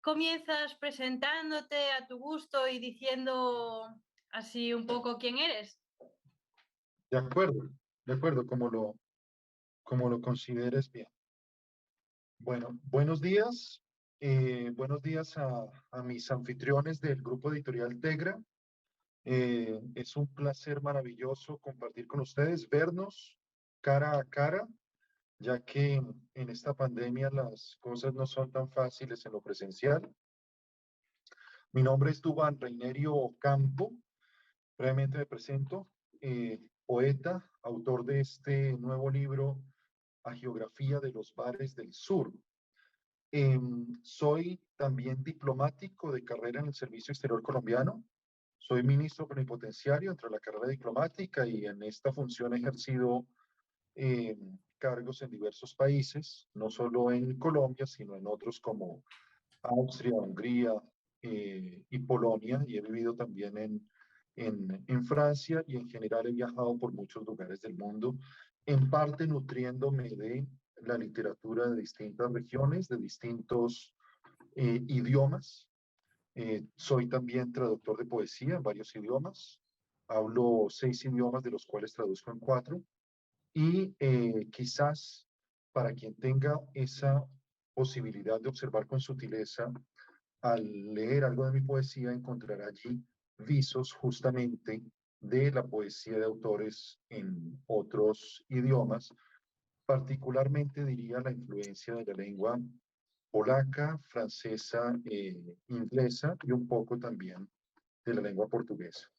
comienzas presentándote a tu gusto y diciendo así un poco quién eres? De acuerdo, como lo consideres bien. Bueno, buenos días a mis anfitriones del grupo editorial Tegra. Es un placer maravilloso compartir con ustedes, vernos cara a cara, ya que en esta pandemia las cosas no son tan fáciles en lo presencial. Mi nombre es Duván Reinerio Campo. Brevemente me presento, poeta, autor de este nuevo libro, A Geografía de los Bares del Sur. Soy también diplomático de carrera en el Servicio Exterior Colombiano. Soy ministro plenipotenciario entre la carrera diplomática y en esta función he ejercido cargos en diversos países, no solo en Colombia, sino en otros como Austria, Hungría y Polonia, y he vivido también en Francia y en general he viajado por muchos lugares del mundo, en parte nutriéndome de la literatura de distintas regiones, de distintos idiomas. Soy también traductor de poesía en varios idiomas. Hablo 6 idiomas, de los cuales traduzco en 4. Y quizás para quien tenga esa posibilidad de observar con sutileza, al leer algo de mi poesía encontrará allí visos justamente de la poesía de autores en otros idiomas, particularmente diría la influencia de la lengua polaca, francesa, inglesa y un poco también de la lengua portuguesa.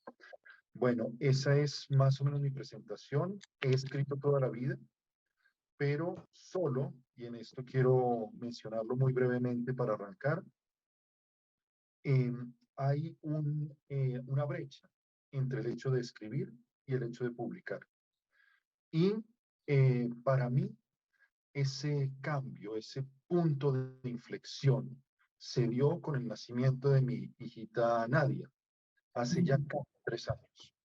Bueno, esa es más o menos mi presentación. He escrito toda la vida, pero solo, y en esto quiero mencionarlo muy brevemente para arrancar, hay una brecha entre el hecho de escribir y el hecho de publicar. Y para mí, ese cambio, ese punto de inflexión, se dio con el nacimiento de mi hijita Nadia, hace ya casi 3 años.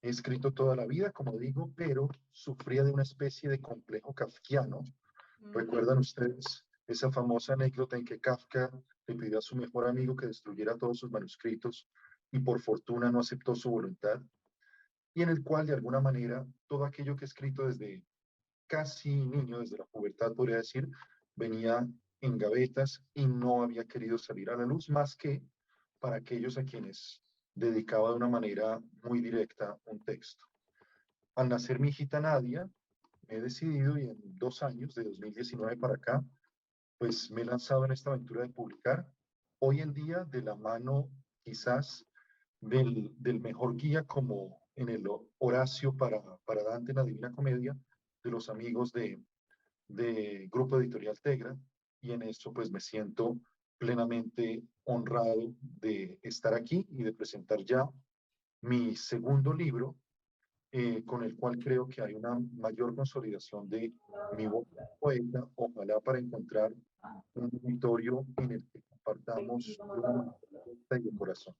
He escrito toda la vida, como digo, pero sufría de una especie de complejo kafkiano. ¿Recuerdan ustedes esa famosa anécdota en que Kafka le pidió a su mejor amigo que destruyera todos sus manuscritos y por fortuna no aceptó su voluntad? Y en el cual, de alguna manera, todo aquello que he escrito desde casi niño, desde la pubertad, podría decir, venía en gavetas y no había querido salir a la luz, más que para aquellos a quienes dedicaba de una manera muy directa un texto. Al nacer mi hijita Nadia, me he decidido y en 2 años, de 2019 para acá, pues me he lanzado en esta aventura de publicar. Hoy en día, de la mano quizás del mejor guía, como en el Horacio para Dante en la Divina Comedia, de los amigos de Grupo Editorial Tegra, y en eso pues me siento plenamente honrado de estar aquí y de presentar ya mi segundo libro, con el cual creo que hay una mayor consolidación de mi voz de poeta, ojalá para encontrar un auditorio en el que compartamos de y de corazón.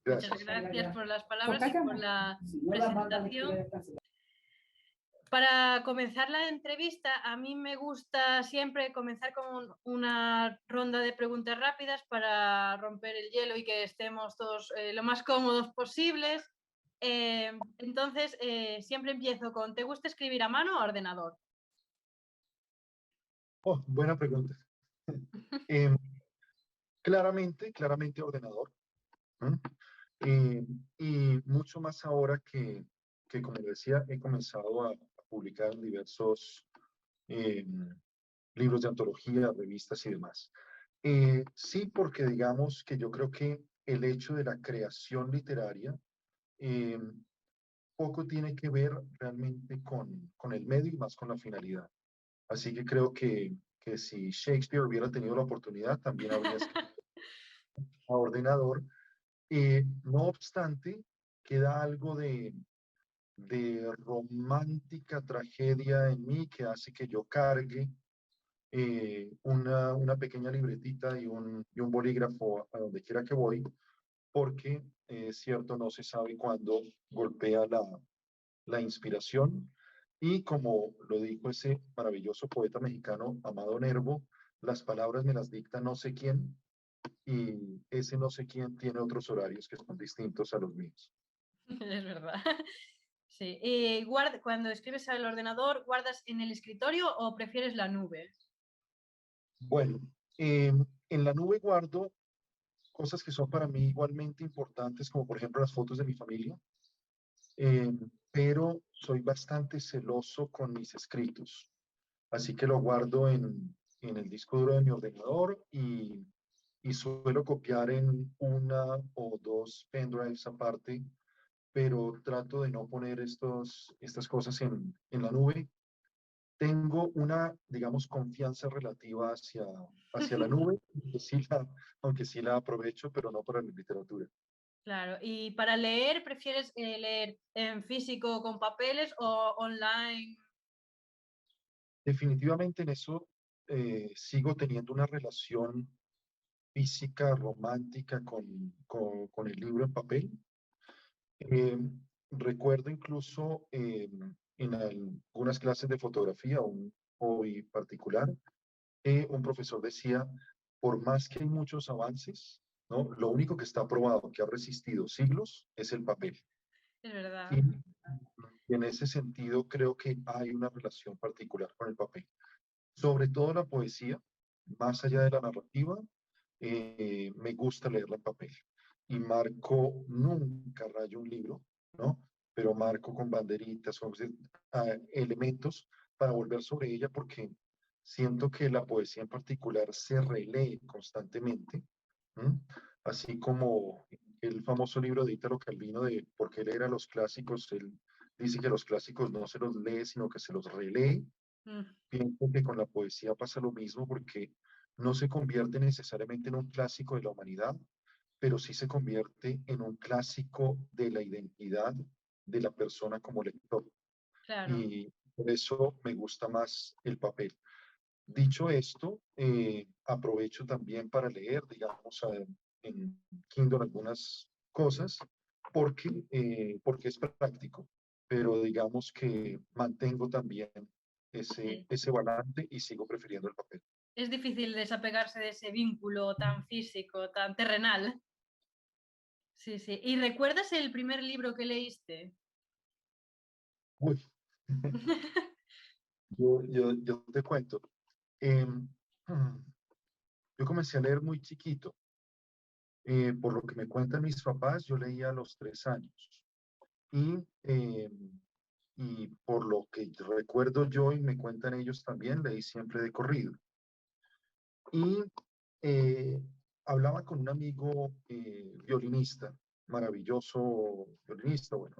Muchas Gracias. gracias por las palabras y por la presentación. Para comenzar la entrevista, a mí me gusta siempre comenzar con una ronda de preguntas rápidas para romper el hielo y que estemos todos lo más cómodos posibles. Entonces, siempre empiezo con, ¿te gusta escribir a mano o a ordenador? Oh, buena pregunta. Claramente ordenador. Y mucho más ahora que, como decía, he comenzado a publicar en diversos libros de antología, revistas y demás. Sí, porque digamos que yo creo que el hecho de la creación literaria eh, poco tiene que ver realmente con el medio y más con la finalidad. Así que creo que si Shakespeare hubiera tenido la oportunidad, también habría escrito a ordenador. No obstante, queda algo de romántica tragedia en mí que hace que yo cargue una pequeña libretita y un bolígrafo a donde quiera que voy, porque es cierto, no se sabe cuándo golpea la inspiración. Y como lo dijo ese maravilloso poeta mexicano, Amado Nervo, las palabras me las dicta no sé quién, y ese no sé quién tiene otros horarios que son distintos a los míos. Es verdad. Sí. Y cuando escribes al ordenador, ¿guardas en el escritorio o prefieres la nube? Bueno, en la nube guardo cosas que son para mí igualmente importantes, como por ejemplo las fotos de mi familia, eh, pero soy bastante celoso con mis escritos, así que lo guardo en el disco duro de mi ordenador y suelo copiar en una o dos pendrives aparte, pero trato de no poner estas cosas en la nube. Tengo una, digamos, confianza relativa hacia la nube, aunque sí la aprovecho, pero no para la literatura. Claro. ¿Y para leer, prefieres leer en físico con papeles o online? Definitivamente en eso sigo teniendo una relación física, romántica con el libro en papel. Eh, Recuerdo incluso en algunas clases de fotografía, un hobby particular, un profesor decía, por más que hay muchos avances, ¿no? Lo único que está probado, que ha resistido siglos, es el papel. Es Y, verdad. y en ese sentido creo que hay una relación particular con el papel. Sobre todo la poesía, más allá de la narrativa, me gusta leerla en papel. Y marco, nunca rayo un libro, ¿no? Pero marco con banderitas, con elementos para volver sobre ella porque siento que la poesía en particular se relee constantemente, ¿m? Así como el famoso libro de Italo Calvino de por qué leer a los clásicos, él dice que los clásicos no se los lee, sino que se los relee. Mm, Pienso que con la poesía pasa lo mismo porque no se convierte necesariamente en un clásico de la humanidad, pero sí se convierte en un clásico de la identidad de la persona como lector. claro. Y por eso me gusta más el papel. Dicho esto, aprovecho también para leer, digamos, en Kindle algunas cosas porque es práctico, pero digamos que mantengo también Sí. ese balance y sigo prefiriendo el papel. Es difícil desapegarse de ese vínculo tan físico, tan terrenal. Sí, sí. ¿Y recuerdas el primer libro que leíste? Uy, yo te cuento. em, hmm, yo comencé a leer muy chiquito. Por lo que me cuentan mis papás, yo leía a los 3 años. Y, y por lo que recuerdo yo y me cuentan ellos también, leí siempre de corrido. Y eh, hablaba con un amigo violinista, maravilloso violinista, bueno,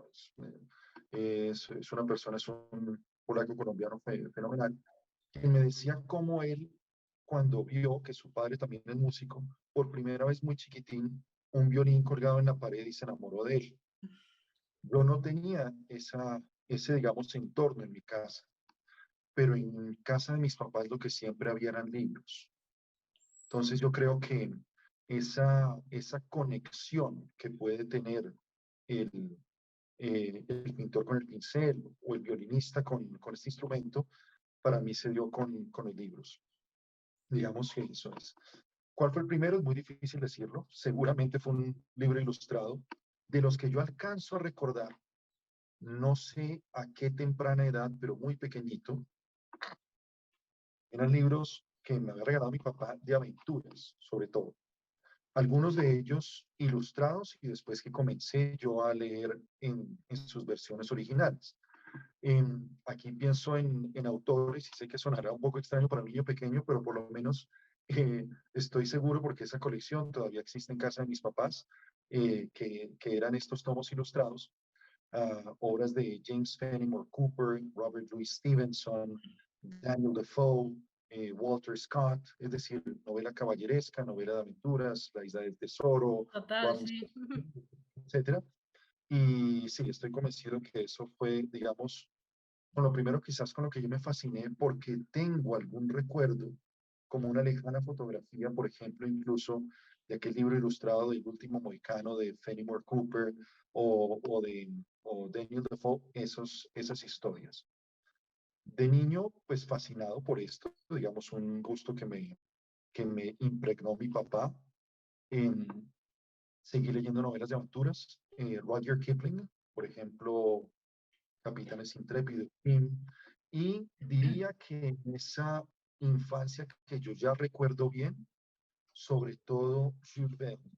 es una persona, es un polaco colombiano fenomenal, que me decía cómo él, cuando vio que su padre también es músico, por primera vez muy chiquitín, un violín colgado en la pared y se enamoró de él. Yo no tenía ese, digamos, entorno en mi casa, pero en casa de mis papás lo que siempre había eran libros. Entonces yo creo que esa conexión que puede tener el, el pintor con el pincel o el violinista con este instrumento, para mí se dio con los libros. Digamos que eso es. ¿Cuál fue el primero? Es muy difícil decirlo. Seguramente fue un libro ilustrado. De los que yo alcanzo a recordar, no sé a qué temprana edad, pero muy pequeñito, eran libros que me había regalado mi papá de aventuras, sobre todo. Algunos de ellos ilustrados y después que comencé yo a leer en sus versiones originales. Aquí pienso en autores y sé que sonará un poco extraño para un niño pequeño, pero por lo menos estoy seguro porque esa colección todavía existe en casa de mis papás, que eran estos tomos ilustrados, obras de James Fenimore Cooper, Robert Louis Stevenson, Daniel Defoe, Walter Scott, es decir, novela caballeresca, novela de aventuras, La isla del tesoro, Total, Barnes, sí. etcétera. Y sí, estoy convencido que eso fue, digamos, con lo primero quizás con lo que yo me fasciné porque tengo algún recuerdo, como una lejana fotografía, por ejemplo, incluso de aquel libro ilustrado del último mohicano de Fenimore Cooper o Daniel Defoe, esas historias. De niño, pues fascinado por esto, digamos, un gusto que me impregnó mi papá. em, seguí leyendo novelas de aventuras, Rudyard Kipling, por ejemplo, Capitanes Intrépidos, y diría que en esa infancia que yo ya recuerdo bien, sobre todo Jules Verne,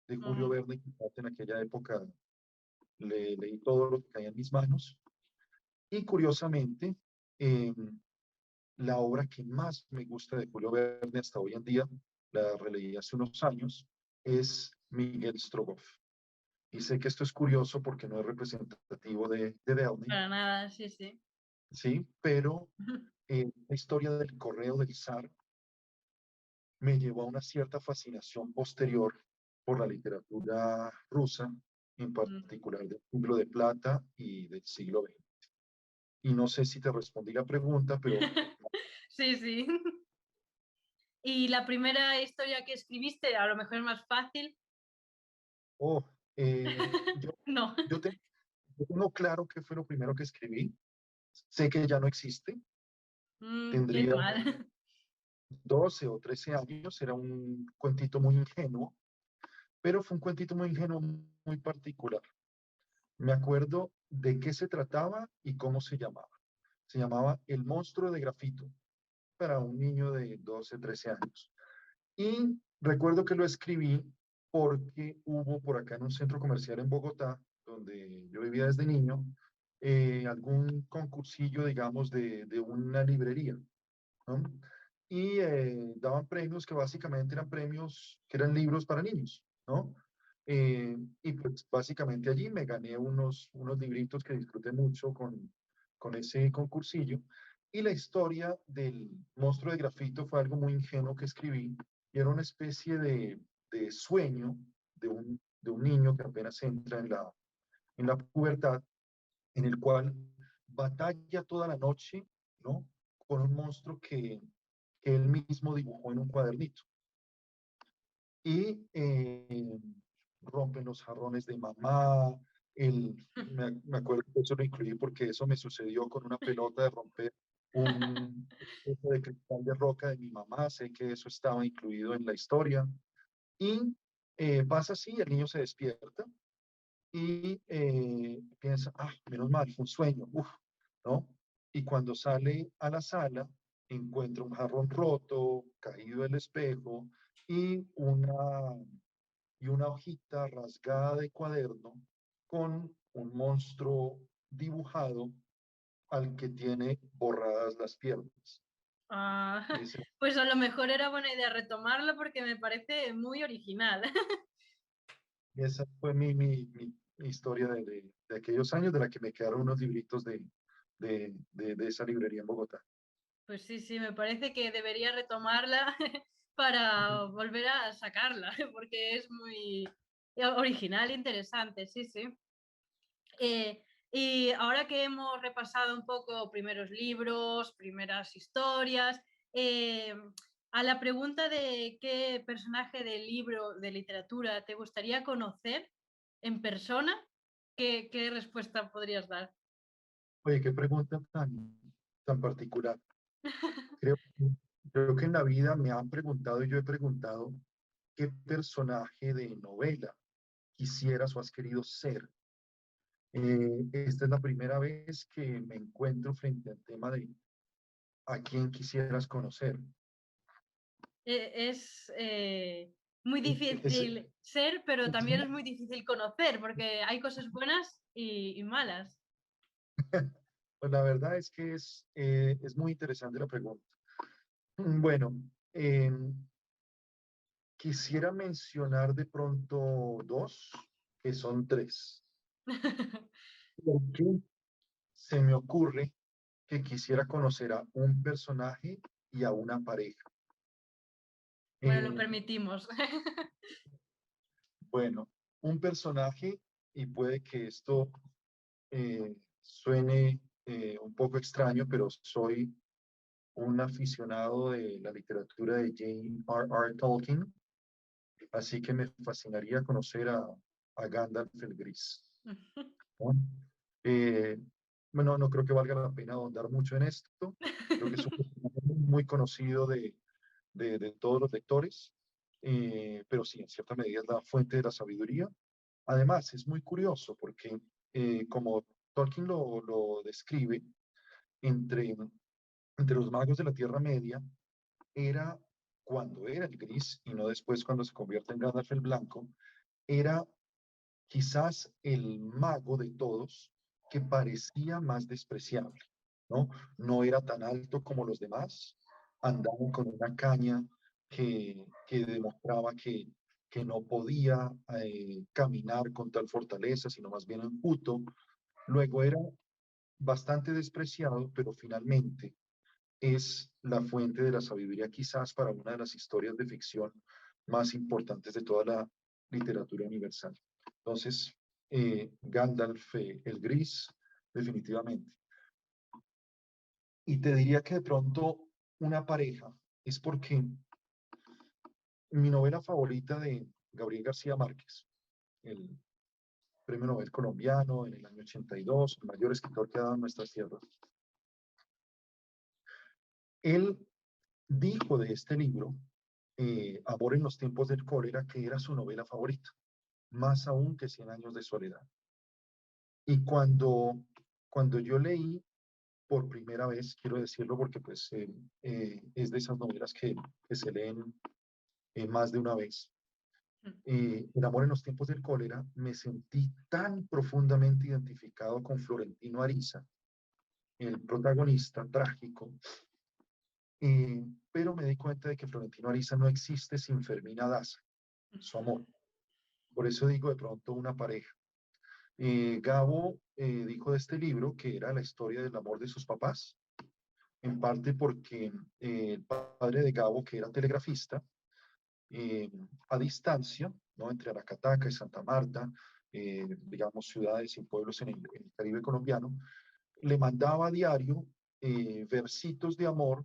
de Julio Mm, Verne, quizás en aquella época leí todo lo que caía en mis manos, y curiosamente, la obra que más me gusta de Julio Verne hasta hoy en día, la releí hace unos años, es Miguel Strogoff. Y sé que esto es curioso porque no es representativo de Verne, para nada, sí, sí. ¿sí? Pero la historia del correo del zar me llevó a una cierta fascinación posterior por la literatura rusa, en Mm. particular del siglo de plata y del siglo XX. Y no sé si te respondí la pregunta, pero Sí, sí. Y la primera historia que escribiste, a lo mejor es más fácil. oh, yo, No. yo, te- yo tengo claro que fue lo primero que escribí. Sé que ya no existe. Qué Tendría mal. 12 o 13 años. Era un cuentito muy ingenuo, pero fue un cuentito muy ingenuo, muy particular. Me acuerdo de qué se trataba y cómo se llamaba. Se llamaba El monstruo de grafito para un niño de 12, 13 años. Y recuerdo que lo escribí porque hubo por acá en un centro comercial en Bogotá, donde yo vivía desde niño, algún concursillo, digamos, de una librería, ¿no? Y daban premios que básicamente eran premios que eran libros para niños, ¿no? Y pues básicamente allí me gané unos libritos que disfruté mucho con ese concursillo. Y la historia del monstruo de grafito fue algo muy ingenuo que escribí y era una especie de sueño de un niño que apenas entra en la pubertad, en el cual batalla toda la noche, ¿no? Con un monstruo que él mismo dibujó en un cuadernito. Y rompen los jarrones de mamá. Me acuerdo que eso lo incluí porque eso me sucedió con una pelota de romper un espejo de cristal de roca de mi mamá. Sé que eso estaba incluido en la historia. Y pasa así, el niño se despierta y piensa, ah, menos mal, fue un sueño, uf, ¿no? Y cuando sale a la sala, encuentra un jarrón roto, caído del espejo y una hojita rasgada de cuaderno con un monstruo dibujado al que tiene borradas las piernas. Ah, Ese- pues a lo mejor era buena idea retomarlo porque me parece muy original. esa fue mi historia de aquellos años, de la que me quedaron unos libritos de esa librería en Bogotá. Pues sí, sí, me parece que debería retomarla para volver a sacarla, porque es muy original e interesante, sí, sí. Y ahora que hemos repasado un poco primeros libros, primeras historias, eh, a la pregunta de qué personaje de libro, de literatura te gustaría conocer en persona, ¿qué respuesta podrías dar? Oye, qué pregunta tan particular. Creo, creo que en la vida me han preguntado y yo he preguntado qué personaje de novela quisieras o has querido ser. Esta es la primera vez que me encuentro frente al tema de a quién quisieras conocer. Es muy Es, difícil ser, pero es también muy- es muy difícil conocer, porque hay cosas buenas y malas. pues la verdad es que es muy interesante la pregunta. Bueno, quisiera mencionar de pronto dos, que son tres. Porque se me ocurre que quisiera conocer a un personaje y a una pareja. Bueno, lo Eh, permitimos. bueno, un personaje, y puede que esto suene un poco extraño, pero soy un aficionado de la literatura de J.R.R. Tolkien, así que me fascinaría conocer a Gandalf el Gris, ¿no? Eh, bueno, no creo que valga la pena ahondar mucho en esto. Creo que es un personaje muy conocido de todos los lectores. pero sí, en cierta medida es la fuente de la sabiduría. Además, es muy curioso porque, como Tolkien lo describe, entre, entre los magos de la Tierra Media, era cuando era el gris y no después cuando se convierte en Gandalf el blanco, era quizás el mago de todos que parecía más despreciable, ¿no? No era tan alto como los demás, andaba con una caña que demostraba que no podía caminar con tal fortaleza, sino más bien enjuto. Luego era bastante despreciado, pero finalmente es la fuente de la sabiduría quizás para una de las historias de ficción más importantes de toda la literatura universal. Entonces, Gandalf, el gris, definitivamente. Y te diría que de pronto una pareja es porque mi novela favorita de Gabriel García Márquez, el premio Nobel colombiano en el año 82, el mayor escritor que ha dado en nuestras tierras, él dijo de este libro, Amor en los tiempos del cólera, que era su novela favorita, más aún que Cien años de soledad. Y cuando yo leí por primera vez, quiero decirlo porque pues es de esas novelas que se leen más de una vez, El amor en los tiempos del cólera, me sentí tan profundamente identificado con Florentino Ariza, el protagonista trágico, pero me di cuenta de que Florentino Ariza no existe sin Fermina Daza, su amor. Por eso digo de pronto una pareja. Gabo dijo de este libro que era la historia del amor de sus papás, en parte porque el padre de Gabo, que era telegrafista, eh, a distancia, ¿no? Entre Aracataca y Santa Marta, digamos ciudades y pueblos en el Caribe colombiano, le mandaba a diario versitos de amor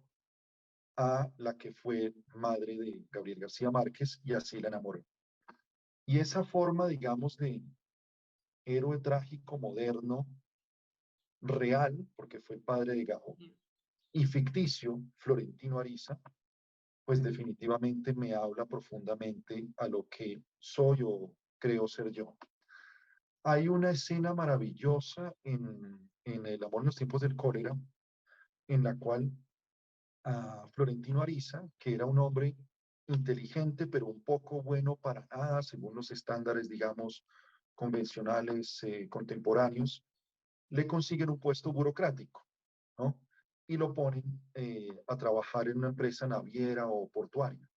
a la que fue madre de Gabriel García Márquez y así la enamoró. Y esa forma, digamos, de héroe trágico moderno, real, porque fue padre de Gabo, y ficticio, Florentino Ariza, pues definitivamente me habla profundamente a lo que soy o creo ser yo. Hay una escena maravillosa en El amor en los tiempos del cólera, en la cual a Florentino Ariza, que era un hombre inteligente, pero un poco bueno para nada, según los estándares, digamos, convencionales, contemporáneos, le consiguen un puesto burocrático, ¿no? Y lo ponen a trabajar en una empresa naviera o portuaria.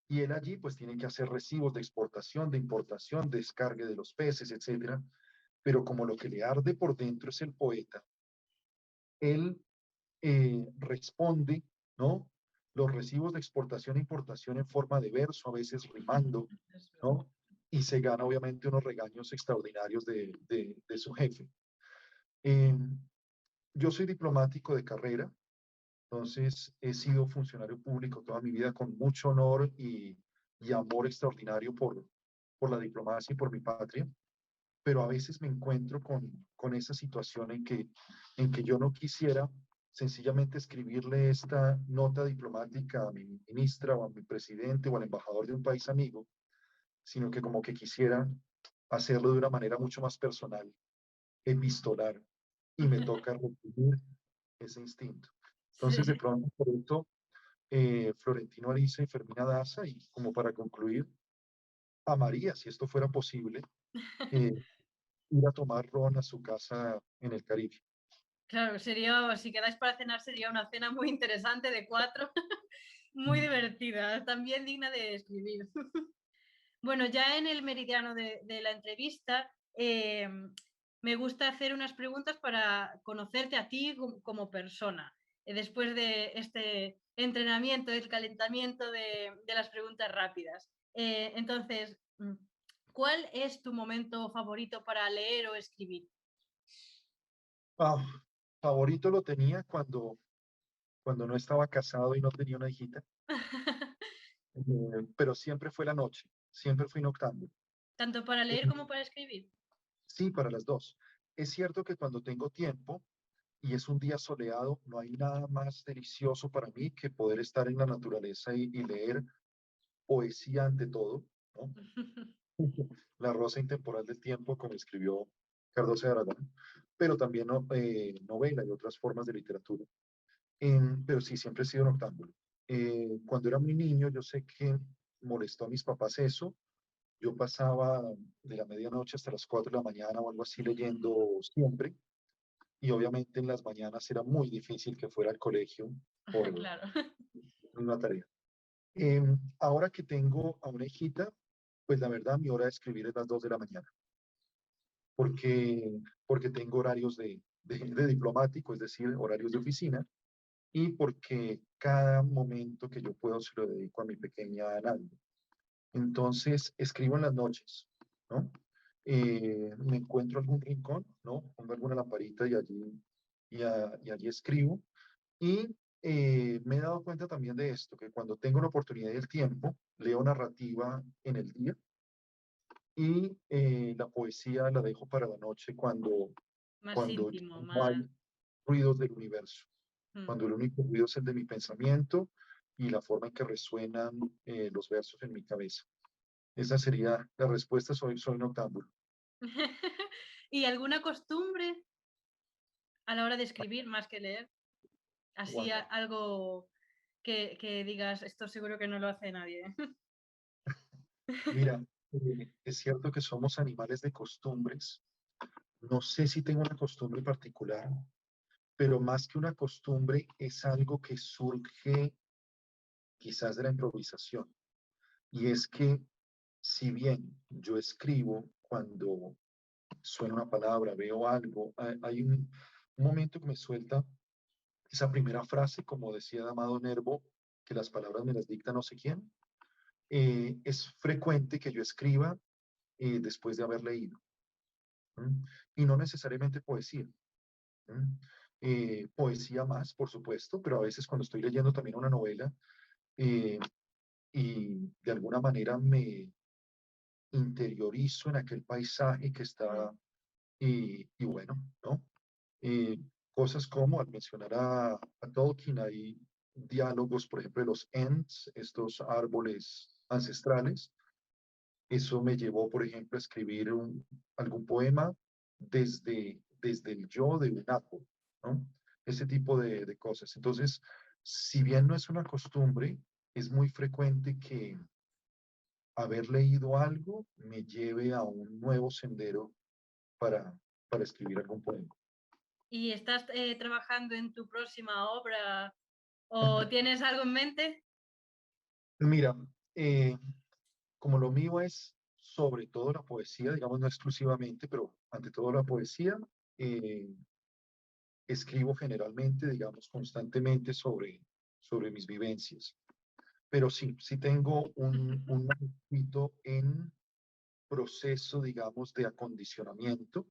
Y él allí pues tiene que hacer recibos de exportación, de importación, descargue de los peces, etcétera. Pero como lo que le arde por dentro es el poeta, él responde, ¿no? Los recibos de exportación e importación en forma de verso, a veces rimando, ¿no? Y se gana obviamente unos regaños extraordinarios de su jefe. Eh, yo soy diplomático de carrera, entonces he sido funcionario público toda mi vida con mucho honor y amor extraordinario por la diplomacia y por mi patria, pero a veces me encuentro con esa situación en que yo no quisiera sencillamente escribirle esta nota diplomática a mi ministra o a mi presidente o al embajador de un país amigo, sino que como que quisiera hacerlo de una manera mucho más personal, epistolar, y me toca reprimir ese instinto. Entonces, de Sí. pronto, por eso, Florentino Ariza y Fermina Daza, y como para concluir, a María, si esto fuera posible, eh, ir a tomar ron a su casa en el Caribe. Claro, sería, si quedáis para cenar, sería una cena muy interesante de cuatro, muy Mm. divertida, también digna de escribir. Bueno, ya en el meridiano de la entrevista, me gusta hacer unas preguntas para conocerte a ti como persona. Después de este entrenamiento, el calentamiento de las preguntas rápidas. Entonces, ¿cuál es tu momento favorito para leer o escribir? Ah, favorito lo tenía cuando no estaba casado y no tenía una hijita, pero siempre fue la noche, siempre fui noctámbulo. ¿Tanto para leer Eh, como para escribir? sí, para las dos. Es cierto que cuando tengo tiempo y es un día soleado, no hay nada más delicioso para mí que poder estar en la naturaleza y leer poesía ante todo, ¿no? La rosa intemporal del tiempo, como escribió Cardoso de Aragón, pero también novela y otras formas de literatura. Pero sí, siempre he sido noctámbulo. Cuando era muy niño, yo sé que molestó a mis papás eso. Yo pasaba de la medianoche hasta las 4 de la mañana o algo así leyendo siempre. Y obviamente en las mañanas era muy difícil que fuera al colegio por Claro. una tarea. Ahora que tengo a una hijita, pues la verdad mi hora de escribir es las 2 de la mañana, porque tengo horarios de diplomático, es decir, horarios de oficina, y porque cada momento que yo puedo se lo dedico a mi pequeña Nadia. Entonces, escribo en las noches, ¿no? Me encuentro algún rincón, ¿no? Pongo alguna lamparita y allí escribo. Y me he dado cuenta también de esto, que cuando tengo la oportunidad y el tiempo, leo narrativa en el día y la poesía la dejo para la noche Más cuando ya íntimo, no más... hay ruidos del universo, Mm. cuando el único ruido es el de mi pensamiento y la forma en que resuenan los versos en mi cabeza. Esa sería la respuesta, soy noctámbulo. ¿Y alguna costumbre a la hora de escribir más que leer? Así Wow. algo que digas, esto seguro que no lo hace nadie. Mira, es cierto que somos animales de costumbres. No sé si tengo una costumbre particular, pero más que una costumbre es algo que surge quizás de la improvisación. Y es que si bien yo escribo cuando suena una palabra, veo algo, hay un momento que me suelta esa primera frase, como decía Amado Nervo, que las palabras me las dicta no sé quién. Es frecuente que yo escriba después de haber leído. ¿M? Y no necesariamente poesía. ¿M? Poesía más, por supuesto, pero a veces cuando estoy leyendo también una novela eh, y de alguna manera me interiorizo en aquel paisaje que Mm. está, y bueno, ¿no? Eh, Cosas como, al mencionar a Tolkien, hay diálogos, por ejemplo, de los Ents, estos árboles ancestrales. Eso me llevó, por ejemplo, a escribir algún poema desde el yo de un árbol, ¿no? Ese tipo de cosas. Entonces, si bien no es una costumbre, es muy frecuente que haber leído algo me lleve a un nuevo sendero para, para escribir algún poema. ¿Y estás trabajando en tu próxima obra o tienes algo en mente? Mira, eh, como lo mío es sobre todo la poesía, digamos, no exclusivamente, pero ante todo la poesía, eh, escribo generalmente, digamos, constantemente sobre mis vivencias. Pero sí, sí tengo un manuscrito en proceso, digamos, de acondicionamiento.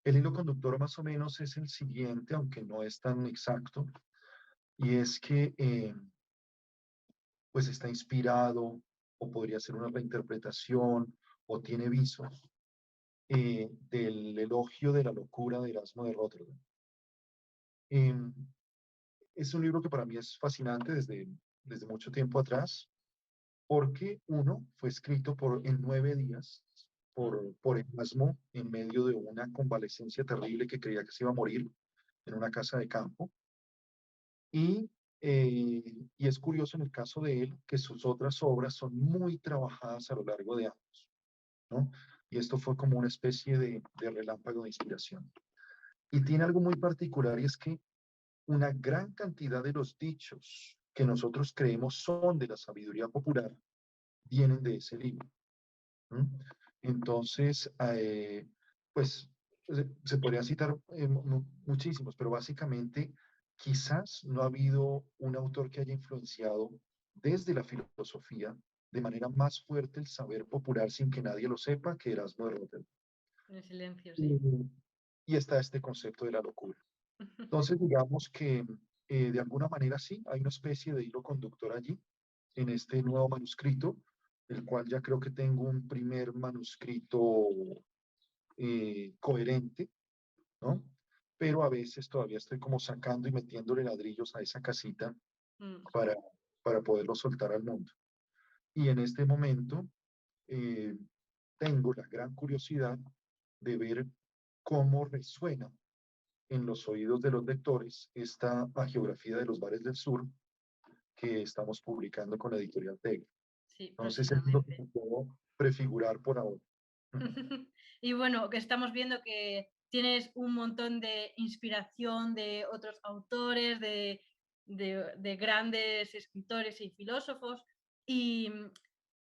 El hilo conductor más o menos es el siguiente, aunque no es tan exacto, y es que pues está inspirado o podría ser una reinterpretación o tiene visos del elogio de la locura de Erasmo de Rotterdam. Em, es un libro que para mí es fascinante desde mucho tiempo atrás, porque uno fue escrito en 9 días por Erasmo en medio de una convalecencia terrible que creía que se iba a morir en una casa de campo. Y, y es curioso en el caso de él que sus otras obras son muy trabajadas a lo largo de años, ¿no? Y esto fue como una especie de relámpago de inspiración. Y tiene algo muy particular y es que una gran cantidad de los dichos que nosotros creemos son de la sabiduría popular vienen de ese libro. ¿M? Entonces, pues se podría citar muchísimos, pero básicamente quizás no ha habido un autor que haya influenciado desde la filosofía de manera más fuerte el saber popular sin que nadie lo sepa que Erasmo de Rotterdam. En silencio, sí. Y, y está este concepto de la locura. Entonces, digamos que de alguna manera sí, hay una especie de hilo conductor allí en este nuevo manuscrito, el cual ya creo que tengo un primer manuscrito coherente, ¿no? Pero a veces todavía estoy como sacando y metiéndole ladrillos a esa casita Mm. para, para poderlo soltar al mundo. Y en este momento eh, tengo la gran curiosidad de ver cómo resuena en los oídos de los lectores esta geografía de los bares del sur que estamos publicando con la editorial Tegra. Sí, Entonces, es lo que próximamente. puedo prefigurar por ahora. Y bueno, que estamos viendo que tienes un montón de inspiración de otros autores, de grandes escritores y filósofos. ¿Y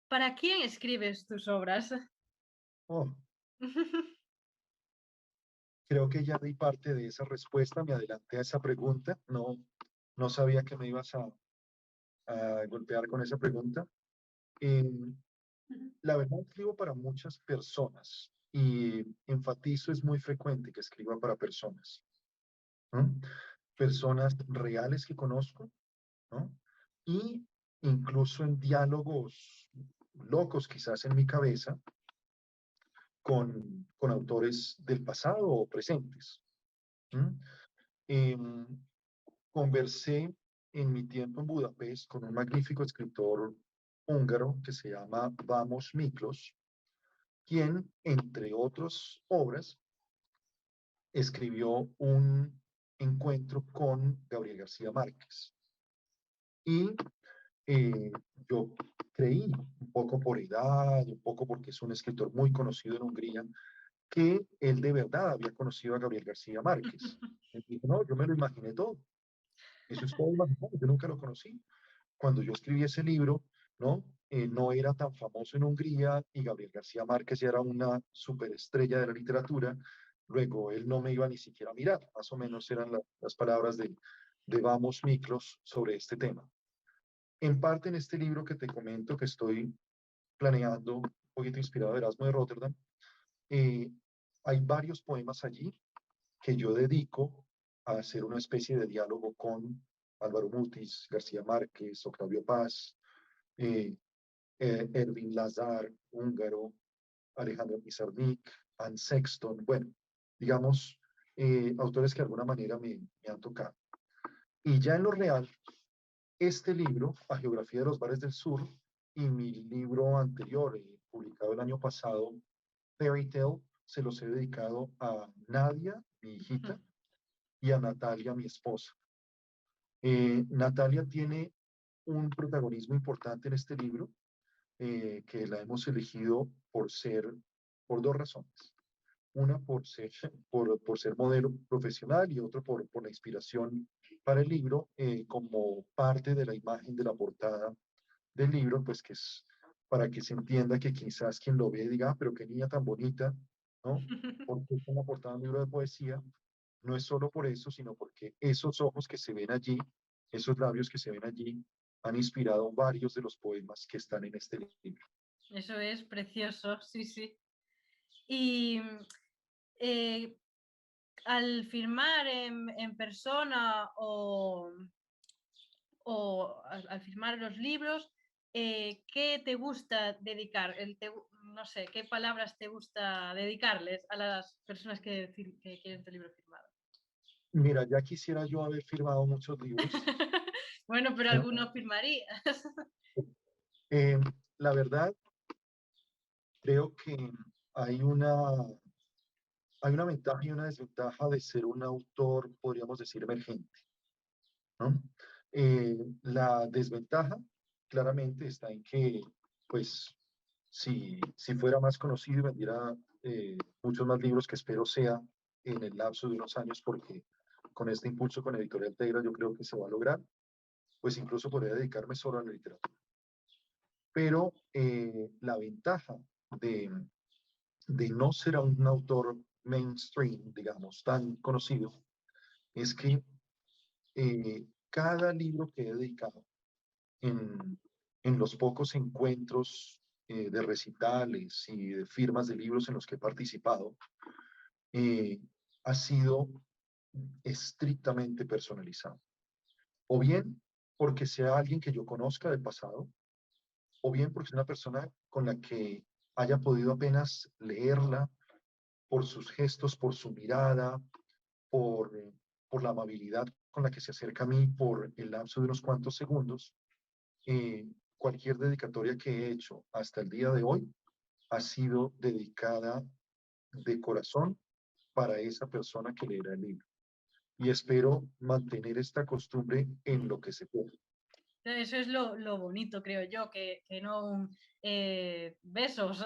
para quién escribes tus obras? Oh, creo que ya di parte de esa respuesta, me adelanté a esa pregunta, no sabía que me ibas a golpear con esa pregunta. Eh, la verdad escribo para muchas personas y enfatizo, es muy frecuente que escriba para personas, ¿no? Personas reales que conozco, ¿no? Y incluso en diálogos locos quizás en mi cabeza con autores del pasado o presentes. ¿Mm? Em, Conversé en mi tiempo en Budapest con un magnífico escritor húngaro que se llama Vamos Miklos, quien, entre otras obras, escribió un encuentro con Gabriel García Márquez. Y eh, yo creí, un poco por edad, un poco porque es un escritor muy conocido en Hungría, que él de verdad había conocido a Gabriel García Márquez. Él dijo, no, yo me lo imaginé todo. Eso es todo imaginado, yo nunca lo conocí. Cuando yo escribí ese libro, ¿no? No era tan famoso en Hungría y Gabriel García Márquez ya era una superestrella de la literatura. Luego él no me iba ni siquiera a mirar, más o menos eran las palabras de Vamos Miklos sobre este tema. En parte en este libro que te comento que estoy planeando, un poquito inspirado de Erasmo de Rotterdam, eh, hay varios poemas allí que yo dedico a hacer una especie de diálogo con Álvaro Mutis, García Márquez, Octavio Paz, eh, Ervin Lazar, húngaro, Alejandro Pizarnik, Anne Sexton, bueno, digamos, autores que de alguna manera me han tocado. Y ya en lo real, este libro, A Geografía de los Bares del Sur, y mi libro anterior, publicado el año pasado, Fairy Tale, se los he dedicado a Nadia, mi hijita, y a Natalia, mi esposa. Natalia tiene un protagonismo importante en este libro, que la hemos elegido por dos razones. Una por ser modelo profesional y otra por la inspiración para el libro, como parte de la imagen de la portada del libro, pues que es para que se entienda que quizás quien lo ve diga, "Ah, pero qué niña tan bonita, ¿no? Porque es una portada de un libro de poesía, no es solo por eso, sino porque esos ojos que se ven allí, esos labios que se ven allí, han inspirado varios de los poemas que están en este libro. Eso es precioso, sí, sí. Y eh, al firmar en persona o al firmar los libros, ¿qué te gusta dedicar? No sé, ¿qué palabras te gusta dedicarles a las personas que quieren tu libro firmado? Mira, ya quisiera yo haber firmado muchos libros. Bueno, pero ¿No? alguno firmarías. Eh, la verdad, creo que hay una, hay una ventaja y una desventaja de ser un autor, podríamos decir, emergente, ¿no? La desventaja claramente está en que, pues, si fuera más conocido y vendiera muchos más libros, que espero sea en el lapso de unos años, porque con este impulso con Editorial Tegra yo creo que se va a lograr, pues incluso podría dedicarme solo a la literatura. Pero la ventaja de, de no ser un autor mainstream, digamos, tan conocido, es que cada libro que he dedicado en, en los pocos encuentros de recitales y de firmas de libros en los que he participado, eh, ha sido estrictamente personalizado. O bien porque sea alguien que yo conozca del pasado, o bien porque es una persona con la que haya podido apenas leerla por sus gestos, por su mirada, por, por la amabilidad con la que se acerca a mí por el lapso de unos cuantos segundos, cualquier dedicatoria que he hecho hasta el día de hoy ha sido dedicada de corazón para esa persona que leerá el libro. Y espero mantener esta costumbre en lo que se pueda. Eso es lo bonito, creo yo, que no besos.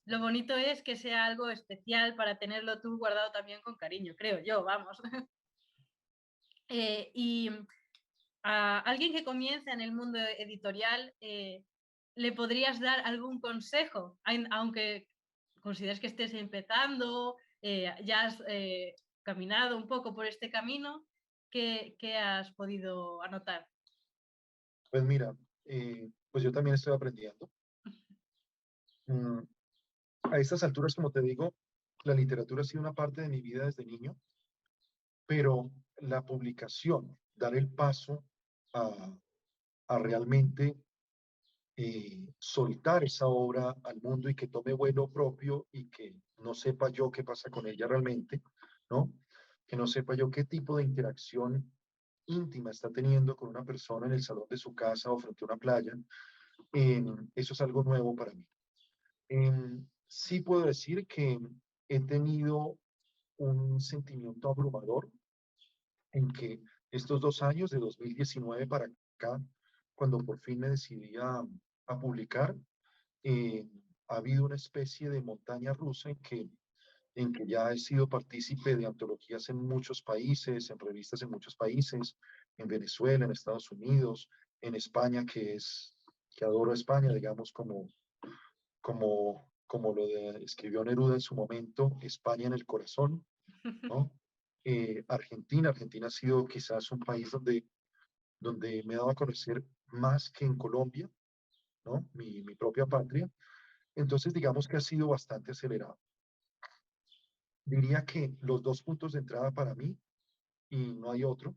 Lo bonito es que sea algo especial para tenerlo tú guardado también con cariño, creo yo, vamos. Y a alguien que comienza en el mundo editorial, ¿le podrías dar algún consejo? Aunque consideres que estés empezando, ya has caminado un poco por este camino, ¿qué has podido anotar? Pues mira, pues yo también estoy aprendiendo. Mm, a estas alturas, como te digo, la literatura ha sido una parte de mi vida desde niño, pero la publicación, dar el paso a, a realmente soltar esa obra al mundo y que tome vuelo propio y que no sepa yo qué pasa con ella realmente, ¿no? Que no sepa yo qué tipo de interacción íntima está teniendo con una persona en el salón de su casa o frente a una playa. Eso es algo nuevo para mí. Sí puedo decir que he tenido un sentimiento abrumador en que estos 2 años, de 2019 para acá, cuando por fin me decidí a publicar, eh, ha habido una especie de montaña rusa en que ya he sido partícipe de antologías en muchos países, en revistas en muchos países, en Venezuela, en Estados Unidos, en España, que adoro España, digamos, como escribió Neruda en su momento, España en el corazón, ¿no? Argentina ha sido quizás un país donde me he dado a conocer más que en Colombia, ¿no? Mi propia patria. Entonces, digamos que ha sido bastante acelerado. Diría que los dos puntos de entrada para mí, y no hay otro,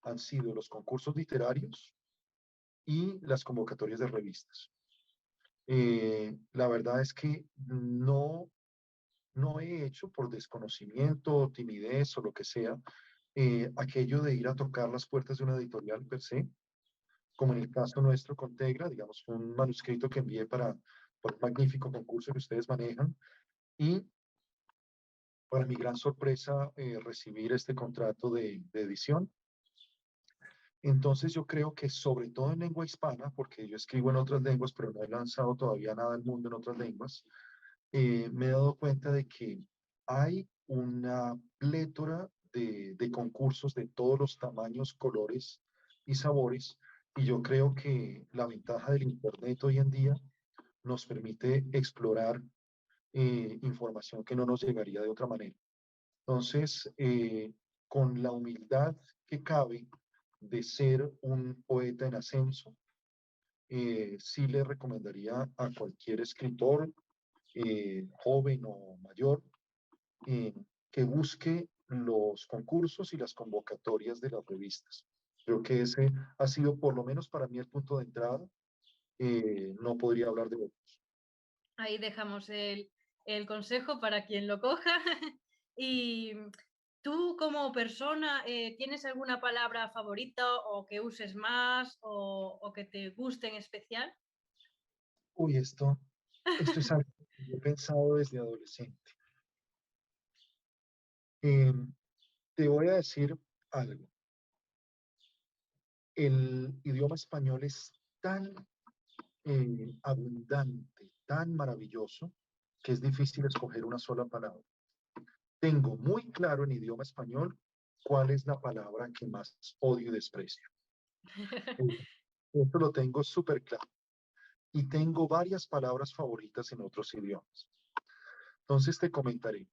han sido los concursos literarios y las convocatorias de revistas. La verdad es que no he hecho por desconocimiento, timidez o lo que sea, aquello de ir a tocar las puertas de una editorial per se, como en el caso nuestro con Tegra, digamos, un manuscrito que envié por un magnífico concurso que ustedes manejan, y para mi gran sorpresa, recibir este contrato de edición. Entonces yo creo que sobre todo en lengua hispana, porque yo escribo en otras lenguas, pero no he lanzado todavía nada al mundo en otras lenguas, me he dado cuenta de que hay una plétora de concursos de todos los tamaños, colores y sabores, y yo creo que la ventaja del Internet hoy en día nos permite explorar información que no nos llegaría de otra manera. Entonces, con la humildad que cabe de ser un poeta en ascenso, sí le recomendaría a cualquier escritor, joven o mayor, eh, que busque los concursos y las convocatorias de las revistas. Creo que ese ha sido, por lo menos para mí, el punto de entrada. No podría hablar de otros. Ahí dejamos el consejo para quien lo coja. Y tú como persona, ¿tienes alguna palabra favorita o que uses más o que te guste en especial? Uy, esto es algo que he pensado desde adolescente. Eh, Te voy a decir algo. El idioma español es tan abundante, tan maravilloso, que es difícil escoger una sola palabra. Tengo muy claro en idioma español cuál es la palabra que más odio y desprecio. Esto lo tengo súper claro. Y tengo varias palabras favoritas en otros idiomas. Entonces te comentaré.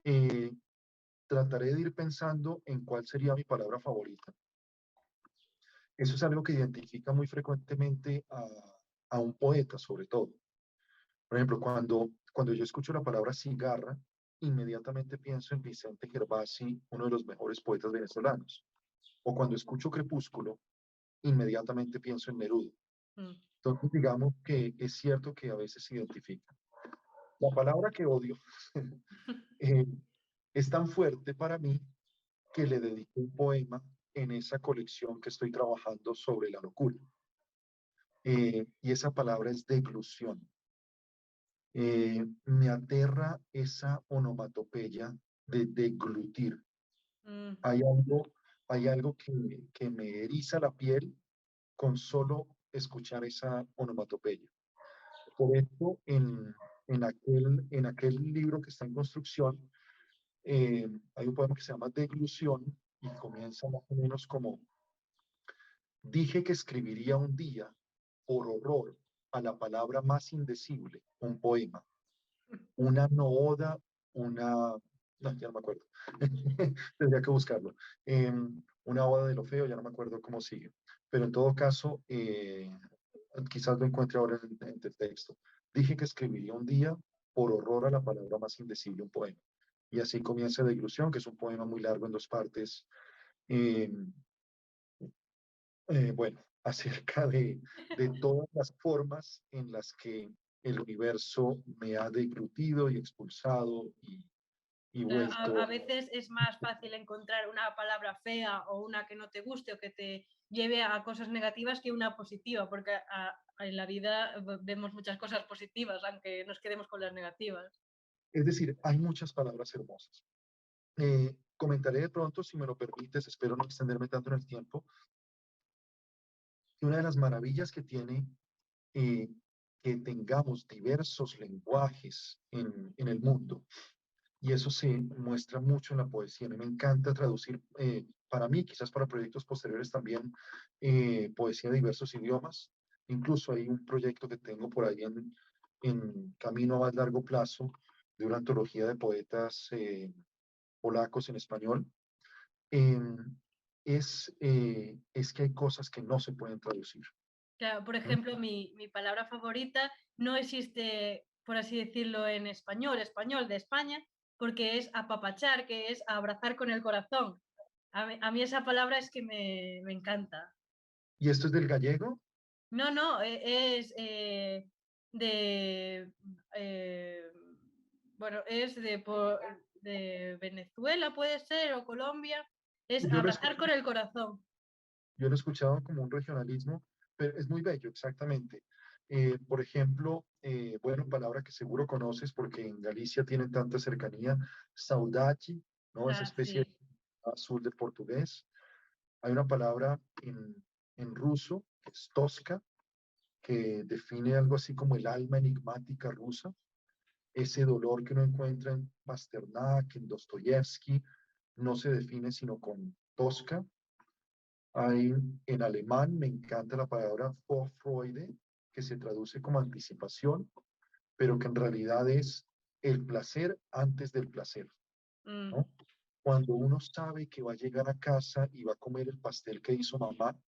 Eh, Trataré de ir pensando en cuál sería mi palabra favorita. Eso es algo que identifica muy frecuentemente a un poeta, sobre todo. Por ejemplo, cuando yo escucho la palabra cigarra, inmediatamente pienso en Vicente Gervasi, uno de los mejores poetas venezolanos. O cuando escucho Crepúsculo, inmediatamente pienso en Neruda. Mm. Entonces, digamos que es cierto que a veces se identifica. La palabra que odio eh, es tan fuerte para mí que le dediqué un poema en esa colección que estoy trabajando sobre la locura. Y esa palabra es deglución. Me aterra esa onomatopeya de deglutir. Mm, Hay algo, hay algo que me eriza la piel con solo escuchar esa onomatopeya. Por eso, en aquel libro que está en construcción, hay un poema que se llama Deglución y comienza más o menos como: dije que escribiría un día, por horror a la palabra más indecible, un poema, una no oda, una... No, ya no me acuerdo. Tendría que buscarlo. Una oda de lo feo, ya no me acuerdo cómo sigue. Pero en todo caso, quizás lo encuentre ahora en el texto. Dije que escribiría un día, por horror a la palabra más indecible, un poema. Y así comienza Deglución, que es un poema muy largo en dos partes. Eh, bueno, acerca de todas las formas en las que el universo me ha deglutido y expulsado y claro, vuelto. a veces es más fácil encontrar una palabra fea o una que no te guste o que te lleve a cosas negativas que una positiva, porque en la vida vemos muchas cosas positivas, aunque nos quedemos con las negativas. Es decir, hay muchas palabras hermosas. Comentaré de pronto, si me lo permites, espero no extenderme tanto en el tiempo, que una de las maravillas que tiene eh, que tengamos diversos lenguajes en el mundo, y eso se muestra mucho en la poesía. A mí me encanta traducir, para mí, quizás para proyectos posteriores también, poesía de diversos idiomas. Incluso hay un proyecto que tengo por ahí en camino a más largo plazo de una antología de poetas polacos en español. em, es que hay cosas que no se pueden traducir. Claro, por ¿No? ejemplo, mi palabra favorita no existe, por así decirlo, en español, español de España, porque es apapachar, que es abrazar con el corazón. A mí esa palabra es que me encanta. Y esto es del gallego. No, no, es de, eh, bueno, es de Venezuela, puede ser, o Colombia. Es Yo lo abrazar escucho, con el corazón. yo lo he escuchado como un regionalismo, pero es muy bello, exactamente. Por ejemplo, bueno, palabra que seguro conoces porque en Galicia tienen tanta cercanía, saudade, ¿no? Esa Ah, especie de sí, azul del portugués. Hay una palabra en ruso, que es tosca, que define algo así como el alma enigmática rusa, ese dolor que uno encuentra en Pasternak, en Dostoyevsky, no se define sino con tosca. Hay, en alemán me encanta la palabra Vorfreude, que se traduce como anticipación, pero que en realidad es el placer antes del placer, mm, ¿no? Cuando uno sabe que va a llegar a casa y va a comer el pastel que hizo mamá,